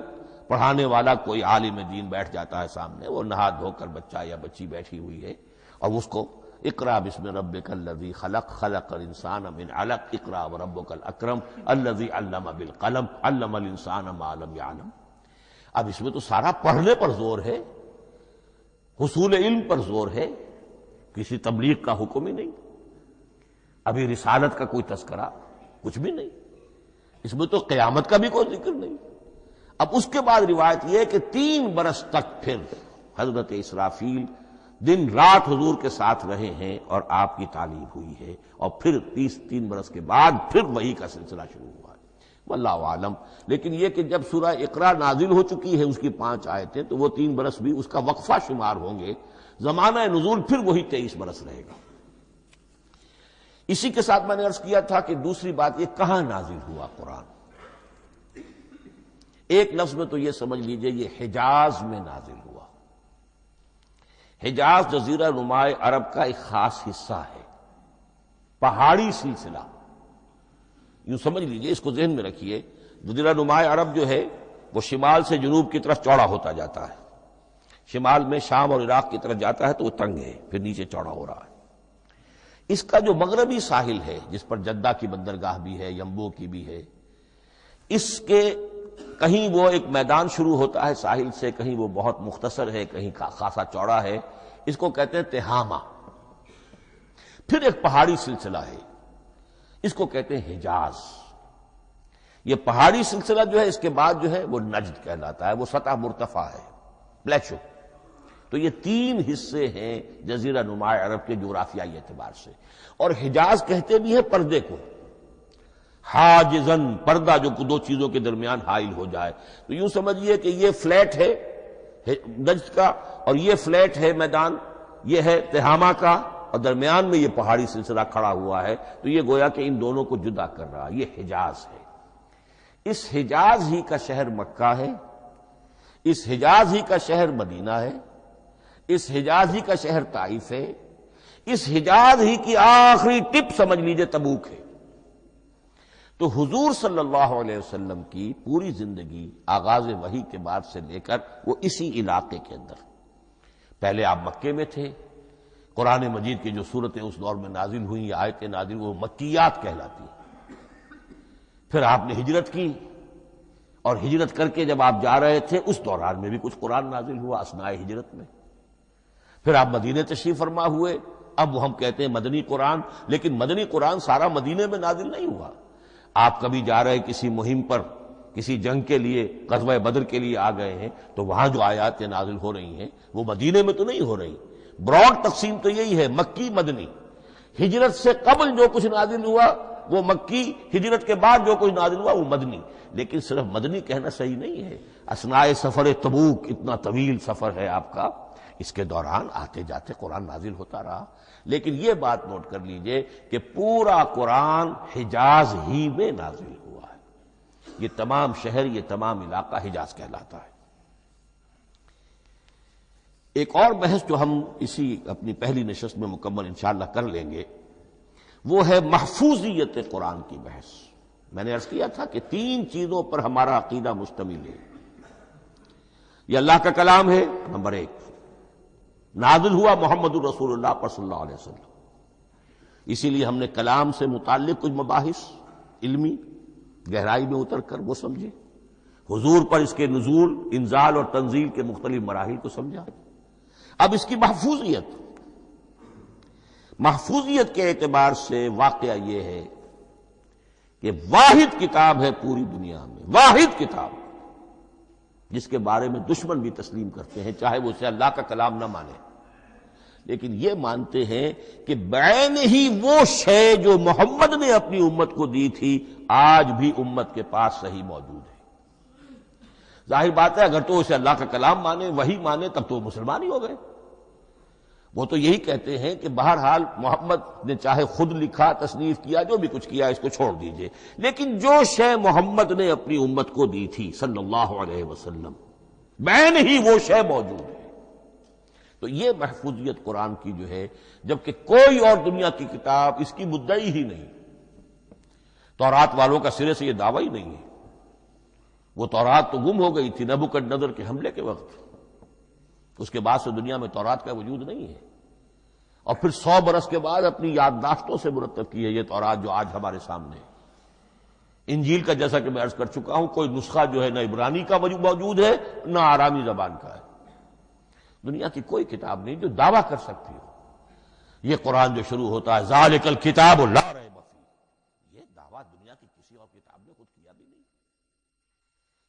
پڑھانے والا کوئی عالم دین بیٹھ جاتا ہے سامنے، وہ نہا دھو کر بچہ یا بچی بیٹھی ہوئی ہے اور اس کو اقرا بسم ربک الذی خلق خلق الانسان من علق اقرا وربک الاکرم الذی علم بالقلم علم الانسان ما لم یعلم. اب اس میں تو سارا پڑھنے پر زور ہے، حصول علم پر زور ہے، کسی تبلیغ کا حکم ہی نہیں. ابھی رسالت کا کوئی تذکرہ کچھ بھی نہیں، اس میں تو قیامت کا بھی کوئی ذکر نہیں. اب اس کے بعد روایت یہ ہے کہ 3 برس تک پھر حضرت اسرافیل دن رات حضور کے ساتھ رہے ہیں اور آپ کی تعلیم ہوئی ہے، اور پھر 3 برس کے بعد پھر وحی کا سلسلہ شروع ہوا ہے. واللہ عالم. لیکن یہ کہ جب سورہ اقرا نازل ہو چکی ہے اس کی 5 آیتیں، تو وہ 3 برس بھی اس کا وقفہ شمار ہوں گے. زمانہ نزول پھر وہی 23 برس رہے گا. اسی کے ساتھ میں نے عرض کیا تھا کہ دوسری بات یہ کہاں نازل ہوا قرآن. ایک لفظ میں تو یہ سمجھ لیجئے یہ حجاز میں نازل ہوا. حجاز جزیرہ نماء عرب کا ایک خاص حصہ ہے، پہاڑی سلسلہ. یوں سمجھ لیجئے، اس کو ذہن میں رکھیے. جزیرہ نماء عرب جو ہے وہ شمال سے جنوب کی طرف چوڑا ہوتا جاتا ہے. شمال میں شام اور عراق کی طرف جاتا ہے تو وہ تنگ ہے، پھر نیچے چوڑا ہو رہا ہے. اس کا جو مغربی ساحل ہے جس پر جدہ کی بندرگاہ بھی ہے، ینبو کی بھی ہے، اس کے کہیں وہ ایک میدان شروع ہوتا ہے ساحل سے، کہیں وہ بہت مختصر ہے، کہیں خاصا چوڑا ہے. اس کو کہتے ہیں تہامہ. پھر ایک پہاڑی سلسلہ ہے، اس کو کہتے ہیں حجاز. یہ پہاڑی سلسلہ جو ہے اس کے بعد جو ہے وہ نجد کہلاتا ہے، وہ سطح مرتفع ہے، پلیشو. تو یہ 3 حصے ہیں جزیرہ نماء عرب کے جغرافیائی اعتبار سے. اور حجاز کہتے بھی ہیں پردے کو، حاجزن، پردہ جو 2 چیزوں کے درمیان حائل ہو جائے. تو یوں سمجھیے کہ یہ فلیٹ ہے نجد کا، اور یہ فلیٹ ہے میدان، یہ ہے تہامہ کا، اور درمیان میں یہ پہاڑی سلسلہ کھڑا ہوا ہے. تو یہ گویا کہ ان دونوں کو جدا کر رہا، یہ حجاز ہے. اس حجاز ہی کا شہر مکہ ہے، اس حجاز ہی کا شہر مدینہ ہے، اس حجاز ہی کا شہر طائف ہے، اس حجاز ہی کی آخری ٹپ سمجھ لیجئے تبوک ہے. تو حضور صلی اللہ علیہ وسلم کی پوری زندگی آغاز وحی کے بعد سے لے کر وہ اسی علاقے کے اندر. پہلے آپ مکے میں تھے، قرآن مجید کی جو صورتیں اس دور میں نازل ہوئیں یا آیتیں نازل وہ مکیات کہلاتی. پھر آپ نے ہجرت کی، اور ہجرت کر کے جب آپ جا رہے تھے اس دوران میں بھی کچھ قرآن نازل ہوا اثناء ہجرت میں. پھر آپ مدینے تشریف فرما ہوئے، اب وہ ہم کہتے ہیں مدنی قرآن. لیکن مدنی قرآن سارا مدینے میں نازل نہیں ہوا. آپ کبھی جا رہے کسی مہم پر، کسی جنگ کے لیے، غزوہ بدر کے لیے آ گئے ہیں، تو وہاں جو آیات نازل ہو رہی ہیں وہ مدینے میں تو نہیں ہو رہی. براڈ تقسیم تو یہی ہے، مکی مدنی. ہجرت سے قبل جو کچھ نازل ہوا وہ مکی، ہجرت کے بعد جو کچھ نازل ہوا وہ مدنی. لیکن صرف مدنی کہنا صحیح نہیں ہے. اثناء سفر تبوک، اتنا طویل سفر ہے آپ کا، اس کے دوران آتے جاتے قرآن نازل ہوتا رہا. لیکن یہ بات نوٹ کر لیجئے کہ پورا قرآن حجاز ہی میں نازل ہوا ہے. یہ تمام شہر، یہ تمام علاقہ حجاز کہلاتا ہے. ایک اور بحث جو ہم اسی اپنی پہلی نشست میں مکمل انشاءاللہ کر لیں گے وہ ہے محفوظیت قرآن کی بحث. میں نے عرض کیا تھا کہ 3 چیزوں پر ہمارا عقیدہ مشتمل ہے. یہ اللہ کا کلام ہے، نمبر 1. نازل ہوا محمد الرسول اللہ پر صلی اللہ علیہ وسلم. اسی لیے ہم نے کلام سے متعلق کچھ مباحث علمی گہرائی میں اتر کر وہ سمجھے. حضور پر اس کے نزول، انزال اور تنزیل کے مختلف مراحل کو سمجھا. اب اس کی محفوظیت، محفوظیت کے اعتبار سے واقعہ یہ ہے کہ واحد کتاب ہے پوری دنیا میں، واحد کتاب جس کے بارے میں دشمن بھی تسلیم کرتے ہیں، چاہے وہ اسے اللہ کا کلام نہ مانے، لیکن یہ مانتے ہیں کہ بعین ہی وہ شے جو محمد نے اپنی امت کو دی تھی آج بھی امت کے پاس صحیح موجود ہے۔ ظاہر بات ہے اگر تو اسے اللہ کا کلام مانے، وہی مانے، تب تو مسلمان ہی ہو گئے۔ وہ تو یہی کہتے ہیں کہ بہرحال محمد نے چاہے خود لکھا، تصنیف کیا، جو بھی کچھ کیا اس کو چھوڑ دیجئے، لیکن جو شے محمد نے اپنی امت کو دی تھی صلی اللہ علیہ وسلم بعین ہی وہ شے موجود ہے۔ تو یہ محفوظیت قرآن کی جو ہے، جبکہ کوئی اور دنیا کی کتاب اس کی مدعی ہی نہیں، تورات والوں کا سرے سے یہ دعویٰ ہی نہیں ہے۔ وہ تورات تو گم ہو گئی تھی نبوکدنضر کے حملے کے وقت، اس کے بعد سے دنیا میں تورات کا وجود نہیں ہے، اور پھر 100 برس کے بعد اپنی یادداشتوں سے مرتب کی ہے یہ تورات جو آج ہمارے سامنے ہے۔ انجیل کا جیسا کہ میں عرض کر چکا ہوں کوئی نسخہ جو ہے نہ عبرانی کا موجود ہے نہ آرامی زبان کا ہے، دنیا کی کوئی کتاب نہیں جو دعویٰ کر سکتی ہو۔ یہ قرآن جو شروع ہوتا ہے ذالک الکتاب لا ریب فیہ، یہ دعویٰ دنیا کی کسی اور کتاب نے خود کیا بھی نہیں۔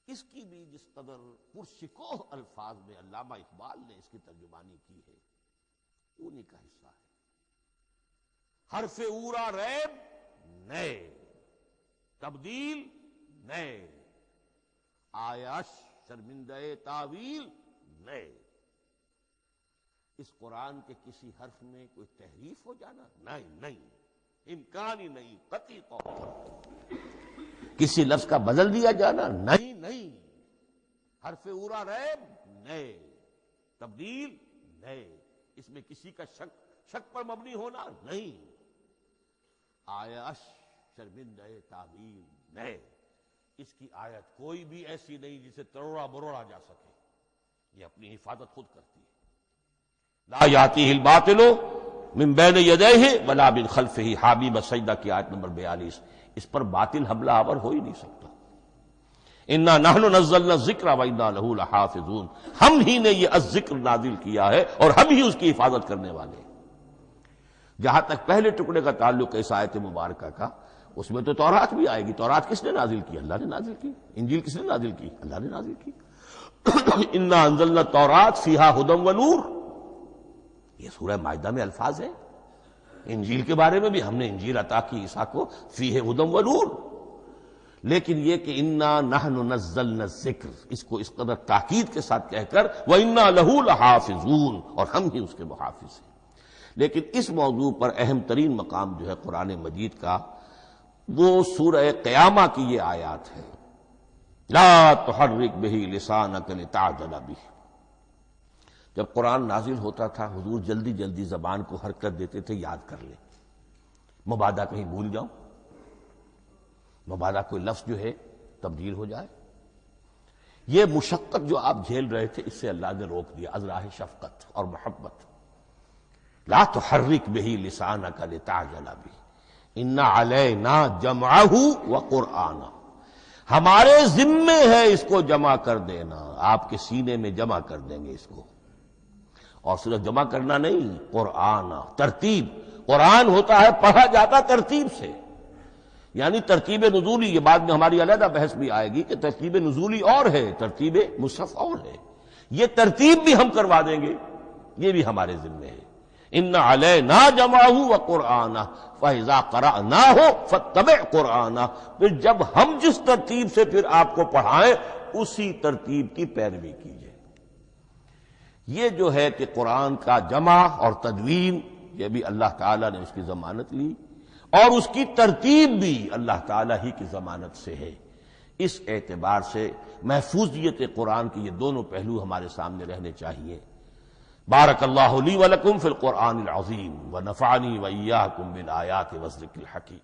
اس کی بھی جس قدر پرشکوہ الفاظ میں علامہ اقبال نے اس کی ترجمانی کی ہے انہی کا حصہ ہے۔ حرف اورا ریب نئے، تبدیل نئے، آیش شرمندہ تعویل نئے۔ اس قرآن کے کسی حرف میں کوئی تحریف ہو جانا نہیں، امکان ہی نہیں، قطعی طور پر کسی لفظ کا بدل دیا جانا نہیں، حرف اورا ریب نئے، تبدیل نئے، اس میں کسی کا شک پر مبنی ہونا نہیں، آیش شرمندہ تعویل نئے۔ اس کی آیت کوئی بھی ایسی نہیں جسے تروڑا مروڑا جا سکے، یہ اپنی حفاظت خود کرتی ہے۔ لا یاتیہ الباطل من بین یدیہ ولا من خلفہ، حامیم السجدہ کی آیت نمبر 42، اس پر باطل حملہ آور ہو ہی نہیں سکتا۔ انا نحن نزلنا الذکر وانا لہ لحافظون، ہم ہی نے یہ الذکر نازل کیا ہے اور ہم ہی اس کی حفاظت کرنے والے ہیں۔ جہاں تک پہلے ٹکڑے کا تعلق ہے اس آیت مبارکہ کا، اس میں تو تورات بھی آئے گی۔ تورات کس نے نازل کی؟ اللہ نے نازل کی۔ انجیل کس نے نازل کی؟ اللہ نے نازل کی۔ انا انزلنا التوراۃ فیہا ھدی ونور، یہ سورہ مائدہ میں الفاظ ہیں۔ انجیل کے بارے میں بھی ہم نے انجیل عطا کی عیسیٰ کو، فیہ ھدی ونور، لیکن یہ کہ انا نحن نزلنا الذکر، اس کو اس قدر تاکید کے ساتھ کہہ کر وانا لہ لحافظون، اور ہم ہی اس کے محافظ ہیں۔ لیکن اس موضوع پر اہم ترین مقام جو ہے قرآن مجید کا وہ سورہ قیامہ کی یہ آیات ہے، لا تحرک بہ لسانک لتعجل بہ۔ جب قرآن نازل ہوتا تھا حضور جلدی جلدی زبان کو حرکت دیتے تھے، یاد کر لیں، مبادا کہیں بھول جاؤ، مبادا کوئی لفظ جو ہے تبدیل ہو جائے۔ یہ مشقت جو آپ جھیل رہے تھے اس سے اللہ نے روک دیا از راہ شفقت اور محبت۔ لا تحرک بہ لسانک لتعجل بہ ان علینا جمعہ وقرآنہ، ہمارے ذمے ہے اس کو جمع کر دینا، آپ کے سینے میں جمع کر دیں گے اس کو۔ اور صرف جمع کرنا نہیں، قرآن، ترتیب۔ قرآن ہوتا ہے پڑھا جاتا ترتیب سے، یعنی ترتیب نزولی، یہ بعد میں ہماری علیحدہ بحث بھی آئے گی کہ ترتیب نزولی اور ہے، ترتیب مصحف اور ہے، یہ ترتیب بھی ہم کروا دیں گے، یہ بھی ہمارے ذمے ہے۔ ان علینا جمعہ وقرآنہ فاذا قرأناہ فاتبع قرآنہ، پھر جب ہم جس ترتیب سے پھر آپ کو پڑھائیں اسی ترتیب کی پیروی کیجیے۔ یہ جو ہے کہ قرآن کا جمع اور تدوین، یہ بھی اللہ تعالیٰ نے اس کی ضمانت لی، اور اس کی ترتیب بھی اللہ تعالیٰ ہی کی ضمانت سے ہے۔ اس اعتبار سے محفوظیت قرآن کے یہ دونوں پہلو ہمارے سامنے رہنے چاہیے۔ بارک اللہ لی ولکم فی القرآن العظیم ونفعنی وإیاکم بالآیات والذکر الحکیم۔